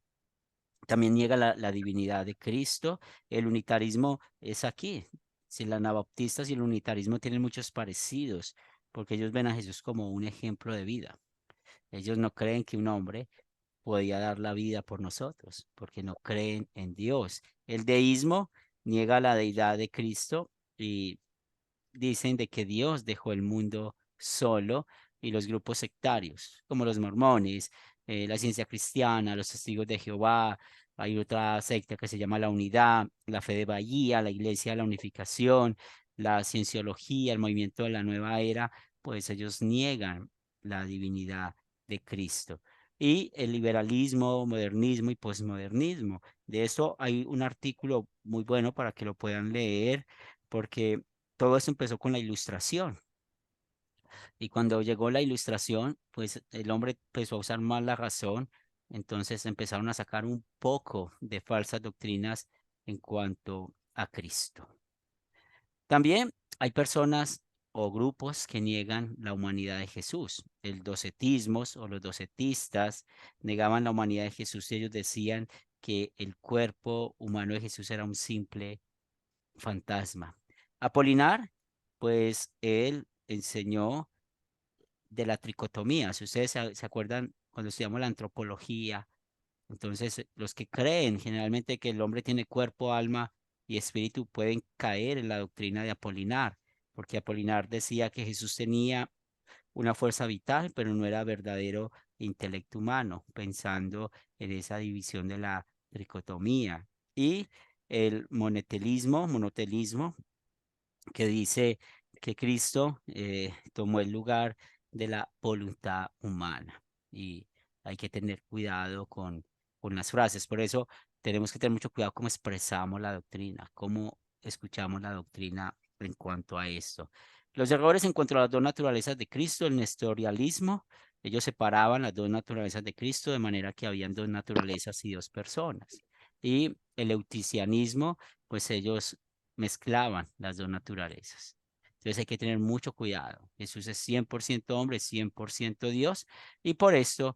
También niega la divinidad de Cristo. El unitarismo es aquí. Si los anabaptistas y el unitarismo tienen muchos parecidos, porque ellos ven a Jesús como un ejemplo de vida. Ellos no creen que un hombre podía dar la vida por nosotros, porque no creen en Dios. El deísmo niega la deidad de Cristo y dicen de que Dios dejó el mundo solo, y los grupos sectarios, como los mormones, la ciencia cristiana, los testigos de Jehová, hay otra secta que se llama la Unidad, la Fe de Bahía, la Iglesia de la Unificación, la Cienciología, el movimiento de la Nueva Era, pues ellos niegan la divinidad de Cristo. Y el liberalismo, modernismo y posmodernismo. De eso hay un artículo muy bueno para que lo puedan leer, porque todo esto empezó con la ilustración. Y cuando llegó la ilustración, pues el hombre empezó a usar más la razón. Entonces empezaron a sacar un poco de falsas doctrinas en cuanto a Cristo. También hay personas o grupos que niegan la humanidad de Jesús. El docetismo o los docetistas negaban la humanidad de Jesús, y ellos decían que el cuerpo humano de Jesús era un simple fantasma. Apolinar, pues él enseñó de la tricotomía. Si ustedes se acuerdan cuando estudiamos la antropología, entonces los que creen generalmente que el hombre tiene cuerpo, alma y espíritu pueden caer en la doctrina de Apolinar, porque Apolinar decía que Jesús tenía una fuerza vital, pero no era verdadero intelecto humano, pensando en esa división de la tricotomía. Y el monotelismo, que dice que Cristo tomó el lugar de la voluntad humana, y hay que tener cuidado con las frases. Por eso tenemos que tener mucho cuidado cómo expresamos la doctrina, cómo escuchamos la doctrina en cuanto a esto. Los errores en cuanto a las dos naturalezas de Cristo, el nestorialismo, ellos separaban las dos naturalezas de Cristo de manera que habían dos naturalezas y dos personas. Y el euticianismo, pues ellos mezclaban las dos naturalezas. Entonces hay que tener mucho cuidado. Jesús es 100% hombre, 100% Dios, y por esto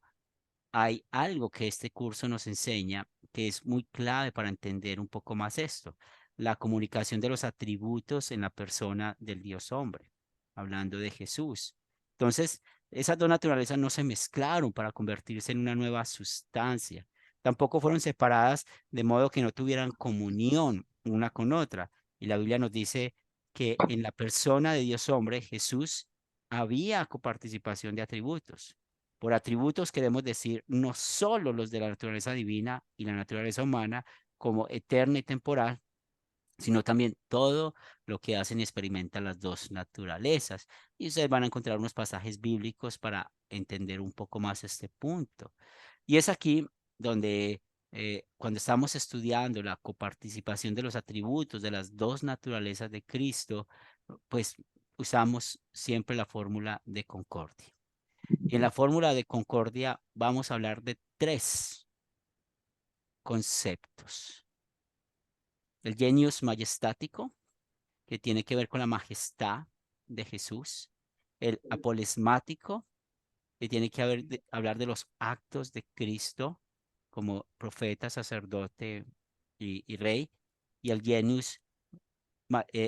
hay algo que este curso nos enseña que es muy clave para entender un poco más esto: la comunicación de los atributos en la persona del Dios hombre, hablando de Jesús. Entonces, esas dos naturalezas no se mezclaron para convertirse en una nueva sustancia. Tampoco fueron separadas de modo que no tuvieran comunión una con otra. Y la Biblia nos dice que en la persona de Dios hombre, Jesús, había coparticipación de atributos. Por atributos queremos decir no solo los de la naturaleza divina y la naturaleza humana como eterna y temporal, sino también todo lo que hacen y experimentan las dos naturalezas. Y ustedes van a encontrar unos pasajes bíblicos para entender un poco más este punto. Y es aquí donde cuando estamos estudiando la coparticipación de los atributos de las dos naturalezas de Cristo, pues usamos siempre la fórmula de concordia. Y en la fórmula de concordia vamos a hablar de tres conceptos: el genius majestático, que tiene que ver con la majestad de Jesús, el apolesmático, que tiene que hablar de los actos de Cristo como profeta, sacerdote y rey, y el genius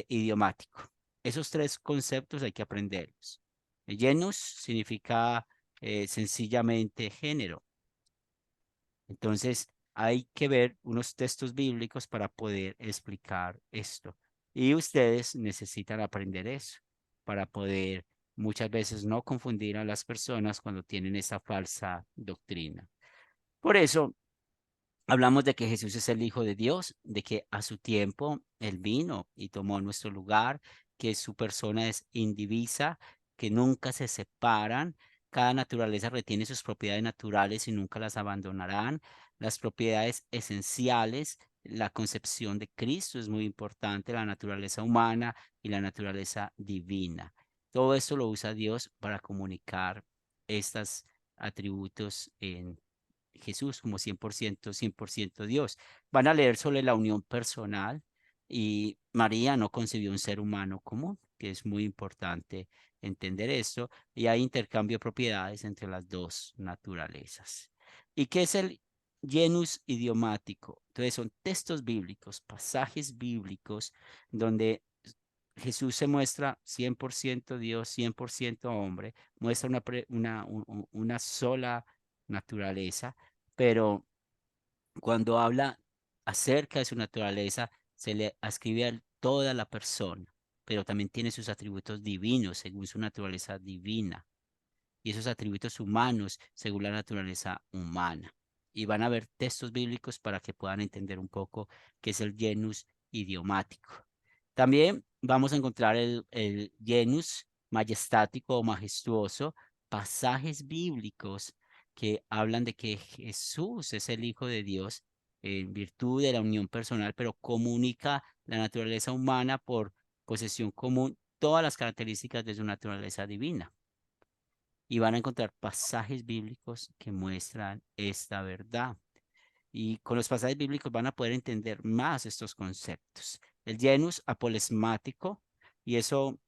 idiomático. Esos tres conceptos hay que aprenderlos. El genus significa sencillamente género. Entonces, hay que ver unos textos bíblicos para poder explicar esto. Y ustedes necesitan aprender eso para poder muchas veces no confundir a las personas cuando tienen esa falsa doctrina. Por eso, hablamos de que Jesús es el Hijo de Dios, de que a su tiempo Él vino y tomó nuestro lugar, que su persona es indivisa, que nunca se separan. Cada naturaleza retiene sus propiedades naturales y nunca las abandonarán. Las propiedades esenciales, la concepción de Cristo es muy importante, la naturaleza humana y la naturaleza divina. Todo esto lo usa Dios para comunicar estos atributos en Jesús como 100% Dios. Van a leer sobre la unión personal y María no concibió un ser humano común, que es muy importante entender esto, y hay intercambio de propiedades entre las dos naturalezas. ¿Y qué es el genus idiomático? Entonces son textos bíblicos, pasajes bíblicos donde Jesús se muestra 100% Dios, 100% hombre, muestra una sola naturaleza, pero cuando habla acerca de su naturaleza, se le ascribe a toda la persona, pero también tiene sus atributos divinos según su naturaleza divina y esos atributos humanos según la naturaleza humana. Y van a ver textos bíblicos para que puedan entender un poco qué es el genus idiomático. También vamos a encontrar el genus majestático o majestuoso, pasajes bíblicos que hablan de que Jesús es el Hijo de Dios en virtud de la unión personal, pero comunica la naturaleza humana por posesión común, todas las características de su naturaleza divina. Y van a encontrar pasajes bíblicos que muestran esta verdad. Y con los pasajes bíblicos van a poder entender más estos conceptos. El genus apolesmático, y eso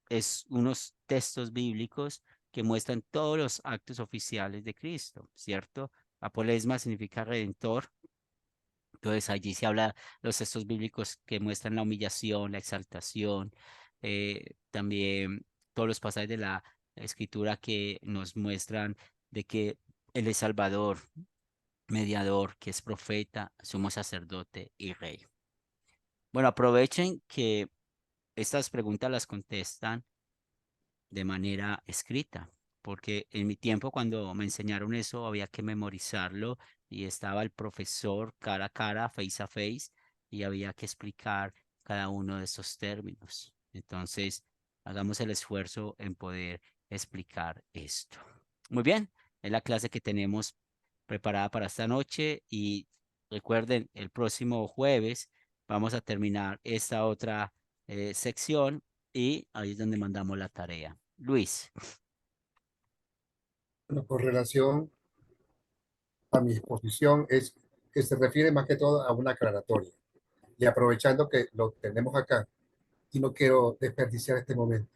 es unos textos bíblicos que muestran todos los actos oficiales de Cristo, ¿cierto? Apolesma significa redentor. Entonces allí se habla los textos bíblicos que muestran la humillación, la exaltación, también todos los pasajes de la escritura que nos muestran de que Él es Salvador, mediador, que es profeta, sumo sacerdote y rey. Bueno, aprovechen que estas preguntas las contestan de manera escrita, porque en mi tiempo cuando me enseñaron eso había que memorizarlo y estaba el profesor cara a cara, face a face, y había que explicar cada uno de esos términos. Entonces, hagamos el esfuerzo en poder explicar esto. Muy bien, es la clase que tenemos preparada para esta noche y recuerden, el próximo jueves vamos a terminar esta otra sección y ahí es donde mandamos la tarea. Luis. Bueno, con relación a mi exposición es que se refiere más que todo a una aclaratoria. Y aprovechando que lo tenemos acá y no quiero desperdiciar este momento,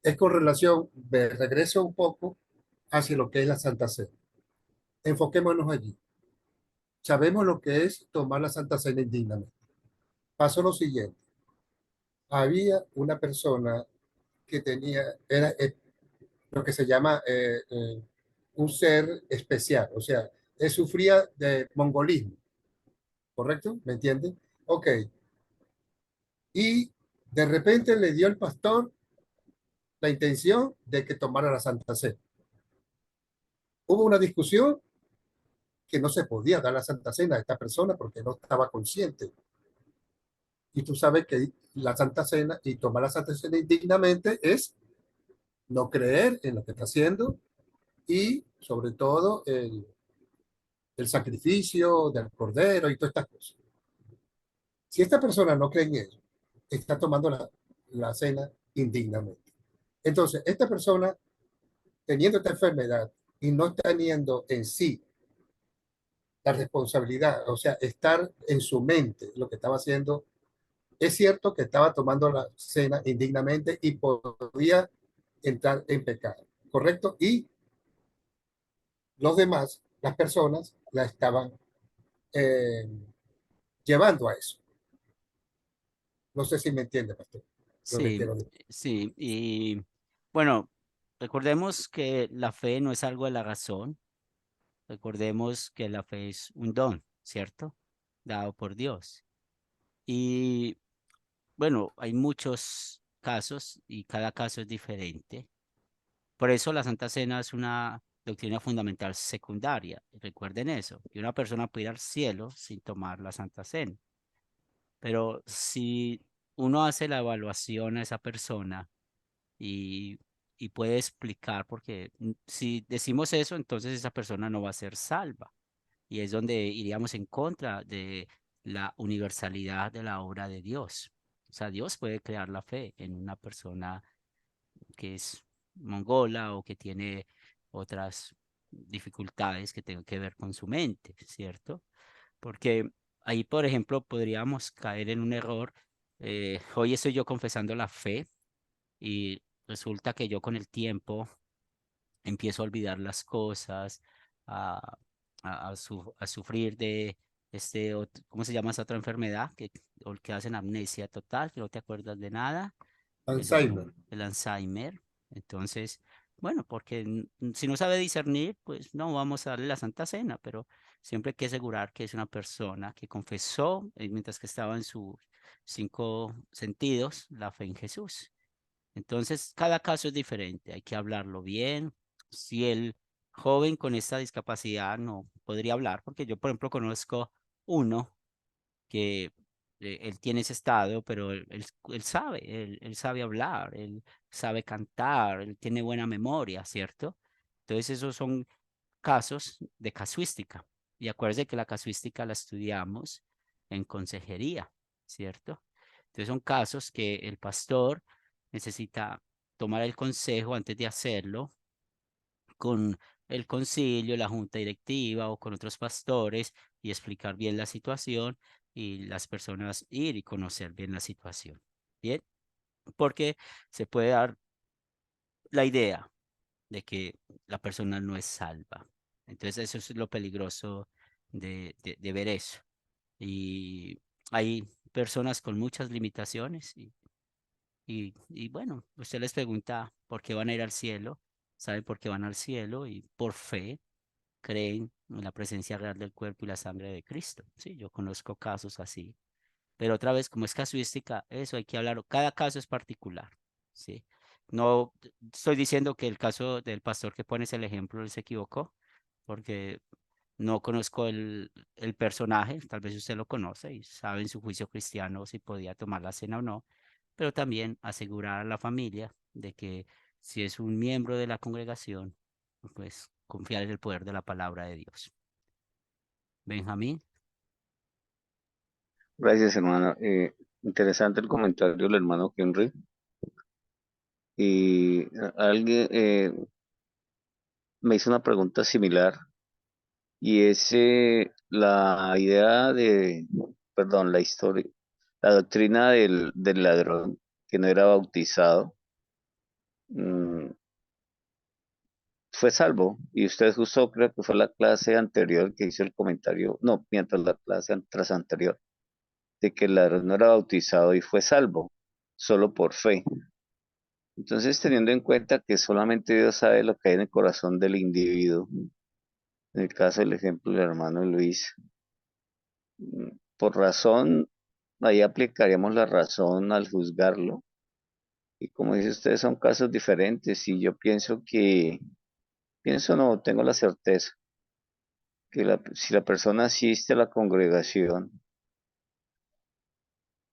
es con relación, de regreso un poco hacia lo que es la Santa Cena. Enfoquémonos allí. Sabemos lo que es tomar la Santa Cena indignamente. Pasó lo siguiente. Había una persona que tenía, era lo que se llama un ser especial, o sea, él sufría de mongolismo, ¿correcto? ¿Me entienden? Ok. Y de repente le dio el pastor la intención de que tomara la Santa Cena. Hubo una discusión que no se podía dar la Santa Cena a esta persona porque no estaba consciente. Y tú sabes que la Santa Cena y tomar la Santa Cena indignamente es no creer en lo que está haciendo y sobre todo el sacrificio del cordero y todas estas cosas. Si esta persona no cree en eso, está tomando la cena indignamente. Entonces, esta persona, teniendo esta enfermedad y no teniendo en sí la responsabilidad, o sea, estar en su mente lo que estaba haciendo Es cierto que estaba tomando la cena indignamente y podía entrar en pecado, ¿correcto? Y los demás, las personas, la estaban eh, llevando a eso. No sé si me entiende, pastor, lo que Sí, quiero decir. sí. Y bueno, recordemos que la fe no es algo de la razón. Recordemos que la fe es un don, ¿cierto? Dado por Dios. Y bueno, hay muchos casos y cada caso es diferente. Por eso la Santa Cena es una doctrina fundamental secundaria. Recuerden eso, que una persona puede ir al cielo sin tomar la Santa Cena. Pero si uno hace la evaluación a esa persona y, y puede explicar, porque si decimos eso, entonces esa persona no va a ser salva. Y es donde iríamos en contra de la universalidad de la obra de Dios. O sea, Dios puede crear la fe en una persona que es mongola o que tiene otras dificultades que tengan que ver con su mente, ¿cierto? Porque ahí, por ejemplo, podríamos caer en un error. Hoy estoy yo confesando la fe y resulta que yo con el tiempo empiezo a olvidar las cosas, a, a sufrir de ¿cómo se llama esa otra enfermedad? O que hacen amnesia total, que no te acuerdas de nada, Alzheimer. el Alzheimer. Entonces, bueno, porque si no sabe discernir, pues no vamos a darle la Santa Cena, pero siempre hay que asegurar que es una persona que confesó, mientras que estaba en sus 5 sentidos, la fe en Jesús. Entonces, cada caso es diferente, hay que hablarlo bien. Si el joven con esta discapacidad no podría hablar, porque yo, por ejemplo, conozco uno que él tiene ese estado, pero él sabe, él sabe hablar, él sabe cantar, él tiene buena memoria, ¿cierto? Entonces, esos son casos de casuística. Y acuérdense que la casuística la estudiamos en consejería, ¿cierto? Entonces, son casos que el pastor necesita tomar el consejo antes de hacerlo con el concilio, la junta directiva o con otros pastores y explicar bien la situación y las personas ir y conocer bien la situación. Bien, porque se puede dar la idea de que la persona no es salva. Entonces eso es lo peligroso de ver eso. Y hay personas con muchas limitaciones y bueno, usted les pregunta por qué van a ir al cielo, saben por qué van al cielo y por fe creen en la presencia real del cuerpo y la sangre de Cristo. Sí, yo conozco casos así. Pero otra vez, como es casuística, eso hay que hablarlo. Cada caso es particular. Sí. No estoy diciendo que el caso del pastor que pones el ejemplo él se equivocó, porque no conozco el personaje, tal vez usted lo conoce y sabe en su juicio cristiano si podía tomar la cena o no, pero también asegurar a la familia de que si es un miembro de la congregación, pues confiar en el poder de la palabra de Dios. Benjamín. Gracias, hermano. Interesante el comentario del hermano Henry. Y alguien me hizo una pregunta similar y es la idea perdón, la historia, la doctrina del ladrón que no era bautizado, mm, fue salvo. Y usted justo creo que fue la clase anterior que hizo el comentario, no, mientras la clase tras anterior, de que el ladrón no era bautizado y fue salvo, solo por fe. Entonces, teniendo en cuenta que solamente Dios sabe lo que hay en el corazón del individuo, en el caso del ejemplo del hermano Luis, por razón, ahí aplicaríamos la razón al juzgarlo. Y como dice usted, son casos diferentes y yo pienso no, tengo la certeza que si la persona asiste a la congregación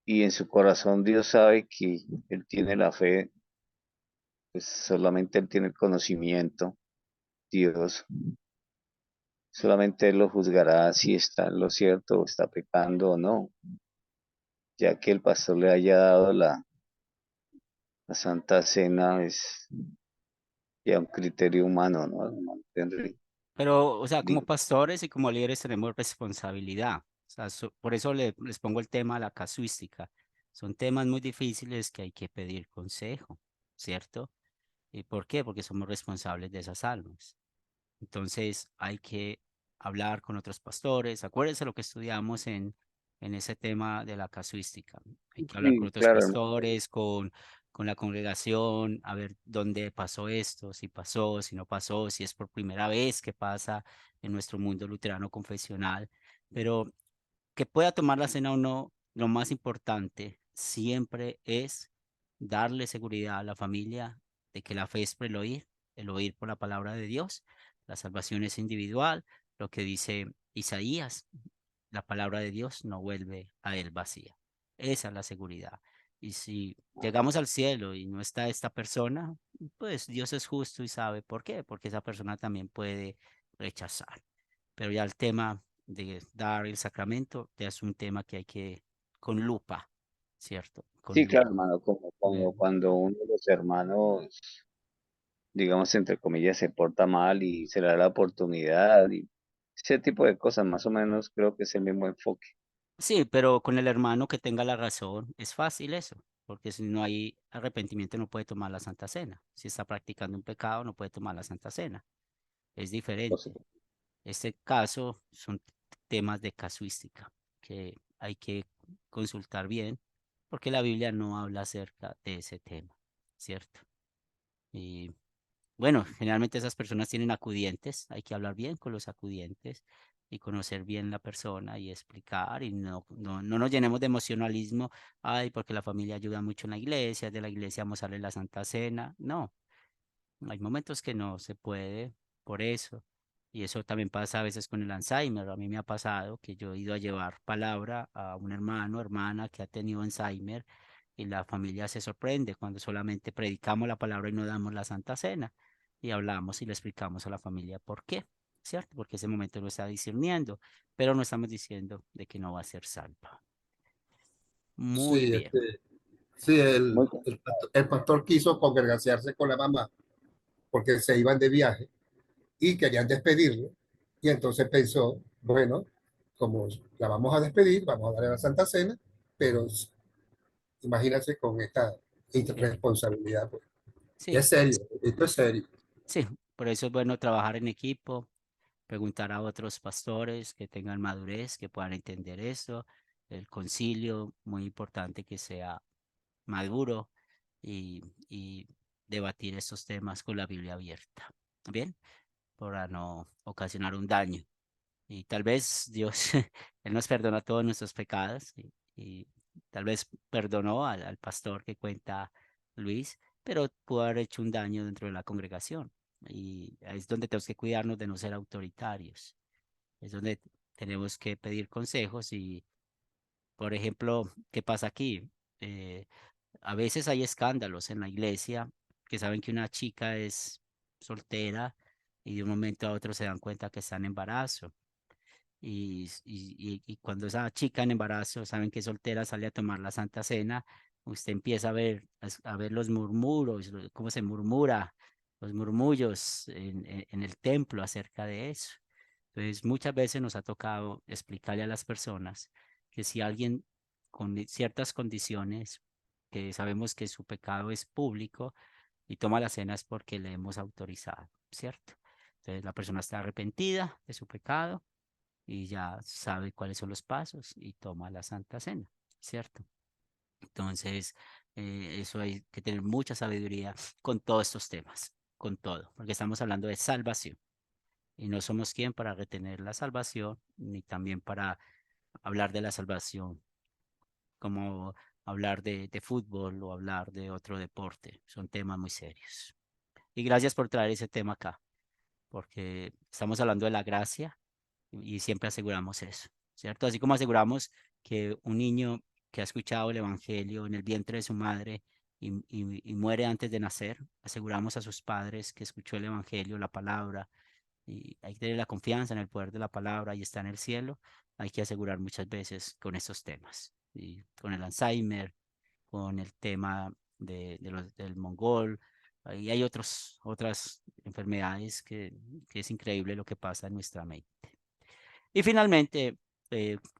y en su corazón Dios sabe que él tiene la fe, pues solamente él tiene el conocimiento, Dios. Solamente Él lo juzgará si está en lo cierto o está pecando o no, ya que el pastor le haya dado la Santa Cena es ya un criterio humano, ¿no? Hermano Henry? Pero, o sea, como Digo, pastores y como líderes tenemos responsabilidad. O sea, por eso les pongo el tema de la casuística. Son temas muy difíciles que hay que pedir consejo, ¿cierto? ¿Y por qué? Porque somos responsables de esas almas. Entonces hay que hablar con otros pastores. Acuérdense lo que estudiamos en ese tema de la casuística. Hay que hablar con Sí, otros claro, hermano. pastores, con la congregación, a ver dónde pasó esto, si pasó, si no pasó, si es por primera vez que pasa en nuestro mundo luterano confesional. Pero que pueda tomar la cena o no, lo más importante siempre es darle seguridad a la familia de que la fe es por el oír por la palabra de Dios. La salvación es individual, lo que dice Isaías, la palabra de Dios no vuelve a él vacía. Esa es la seguridad. Y si llegamos al cielo y no está esta persona, pues Dios es justo y sabe por qué, porque esa persona también puede rechazar. Pero ya el tema de dar el sacramento ya es un tema que hay que, con lupa, ¿cierto? Con Sí, claro, lupa. hermano, como Bueno, cuando uno de los hermanos, digamos, entre comillas, se porta mal y se le da la oportunidad y ese tipo de cosas, más o menos, creo que es el mismo enfoque. sí, pero con el hermano que tenga la razón, es fácil eso, porque si no hay arrepentimiento no puede tomar la Santa Cena. Si está practicando un pecado, no puede tomar la Santa Cena. Es O sea, diferente. Este caso son temas de casuística que hay que consultar bien, porque la Biblia no habla acerca de ese tema, ¿cierto? Y bueno, generalmente esas personas tienen acudientes, hay que hablar bien con los acudientes y conocer bien la persona y explicar y no nos llenemos de emocionalismo, ay, porque la familia ayuda mucho en la iglesia, de la iglesia vamos a darle la Santa Cena. No, hay momentos que no se puede por eso. Y eso también pasa a veces con el Alzheimer. A mí me ha pasado que yo he ido a llevar palabra a un hermano, hermana que ha tenido Alzheimer y la familia se sorprende cuando solamente predicamos la palabra y no damos la Santa Cena. Y hablamos y le explicamos a la familia por qué, ¿cierto? Porque ese momento lo está discerniendo, pero no estamos diciendo de que no va a ser salva. Muy Sí, bien. sí, muy, el pastor quiso congregarse con la mamá porque se iban de viaje y querían despedirlo. Y entonces pensó, bueno, como la vamos a despedir, vamos a darle la Santa Cena, pero imagínate con esta Sí, irresponsabilidad. Pues. Y sí, es serio, esto es serio. sí. Por eso es bueno trabajar en equipo, preguntar a otros pastores que tengan madurez, que puedan entender esto. El concilio, muy importante que sea maduro y debatir estos temas con la Biblia abierta. Bien, para no ocasionar un daño. Y tal vez Dios, Él nos perdona todos nuestros pecados y tal vez perdonó al pastor que cuenta Luis, pero pudo haber hecho un daño dentro de la congregación. Y ahí es donde tenemos que cuidarnos de no ser autoritarios. Es donde tenemos que pedir consejos y, por ejemplo, ¿qué pasa aquí? Eh, a veces hay escándalos en la iglesia que saben que una chica es soltera y de un momento a otro se dan cuenta que está en embarazo y cuando esa chica en embarazo, saben que es soltera, sale a tomar la Santa Cena, usted empieza a ver, a ver los murmuros, cómo se murmura, los murmullos en el templo acerca de eso. Entonces, muchas veces nos ha tocado explicarle a las personas que si alguien con ciertas condiciones, que sabemos que su pecado es público y toma la cena es porque le hemos autorizado, ¿cierto? Entonces, la persona está arrepentida de su pecado y ya sabe cuáles son los pasos y toma la Santa Cena, ¿cierto? Entonces, eso hay que tener mucha sabiduría con todos estos temas, con todo, porque estamos hablando de salvación y no somos quien para retener la salvación, ni también para hablar de la salvación, como hablar de fútbol o hablar de otro deporte. Son temas muy serios. Y gracias por traer ese tema acá, porque estamos hablando de la gracia y siempre aseguramos eso, ¿cierto? Así como aseguramos que un niño que ha escuchado el Evangelio en el vientre de su madre y muere antes de nacer, aseguramos a sus padres que escuchó el Evangelio, la palabra, y hay que tener la confianza en el poder de la palabra y está en el cielo. Hay que asegurar muchas veces con estos temas, y con el Alzheimer, con el tema del mongol. Y hay otras enfermedades que es increíble lo que pasa en nuestra mente. Y finalmente,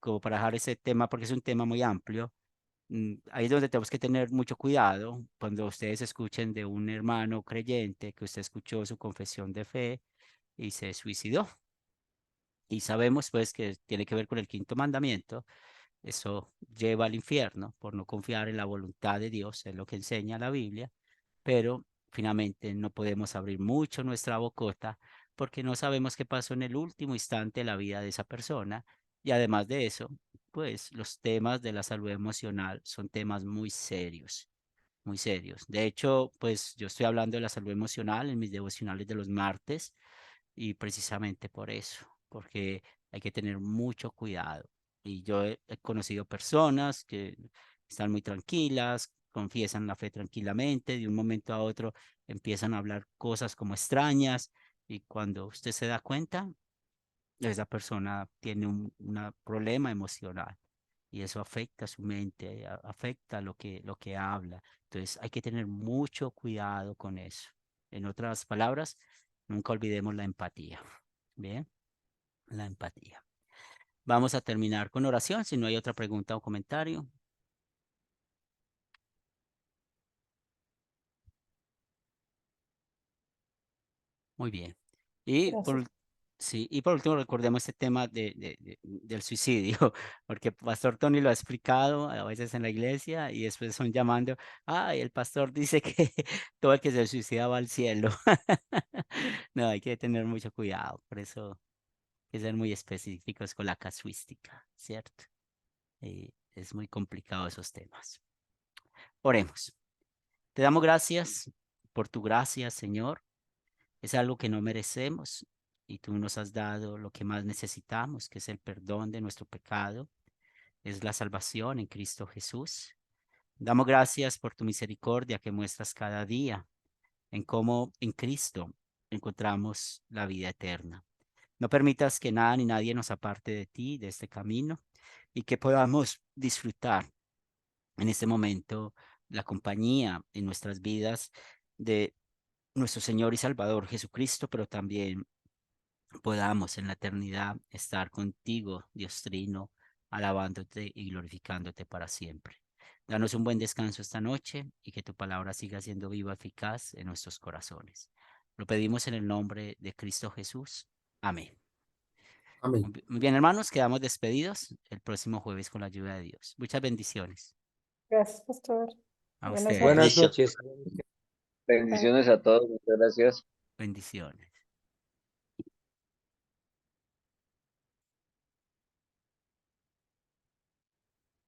como para dejar ese tema, porque es un tema muy amplio, ahí es donde tenemos que tener mucho cuidado cuando ustedes escuchen de un hermano creyente que usted escuchó su confesión de fe y se suicidó. Y sabemos pues que tiene que ver con el quinto mandamiento. Eso lleva al infierno por no confiar en la voluntad de Dios, es lo que enseña la Biblia, pero finalmente no podemos abrir mucho nuestra bocota porque no sabemos qué pasó en el último instante de la vida de esa persona. Y además de eso, pues los temas de la salud emocional son temas muy serios, muy serios. De hecho, pues yo estoy hablando de la salud emocional en mis devocionales de los martes y precisamente por eso, porque hay que tener mucho cuidado. Y yo he conocido personas que están muy tranquilas, confiesan la fe tranquilamente, de un momento a otro empiezan a hablar cosas como extrañas y cuando usted se da cuenta, esa persona tiene un problema emocional y eso afecta su mente, afecta lo que habla. Entonces hay que tener mucho cuidado con eso. En otras palabras, nunca olvidemos la empatía. Bien, la empatía. Vamos a terminar con oración, si no hay otra pregunta o comentario. Muy bien. Y Gracias. sí, y por último recordemos este tema del suicidio, porque Pastor Tony lo ha explicado a veces en la iglesia y después son llamando, ay, el pastor dice que todo el que se suicida va al cielo. No, hay que tener mucho cuidado, por eso hay que ser muy específicos con la casuística, ¿cierto? Es muy complicado esos temas. Oremos. Te damos gracias por tu gracia, Señor. Es algo que no merecemos y tú nos has dado lo que más necesitamos, que es el perdón de nuestro pecado, es la salvación en Cristo Jesús. Damos gracias por tu misericordia que muestras cada día en cómo en Cristo encontramos la vida eterna. No permitas que nada ni nadie nos aparte de ti, de este camino, y que podamos disfrutar en este momento la compañía en nuestras vidas de nuestro Señor y Salvador Jesucristo, pero también podamos en la eternidad estar contigo, Dios Trino, alabándote y glorificándote para siempre. Danos un buen descanso esta noche y que tu palabra siga siendo viva, eficaz en nuestros corazones. Lo pedimos en el nombre de Cristo Jesús. Amén. Amén. Muy bien, hermanos, quedamos despedidos el próximo jueves con la ayuda de Dios. Muchas bendiciones Gracias, pastor. a Buenas ustedes. Buenas noches. Bendiciones. noches. Bendiciones a todos. Muchas gracias. Bendiciones.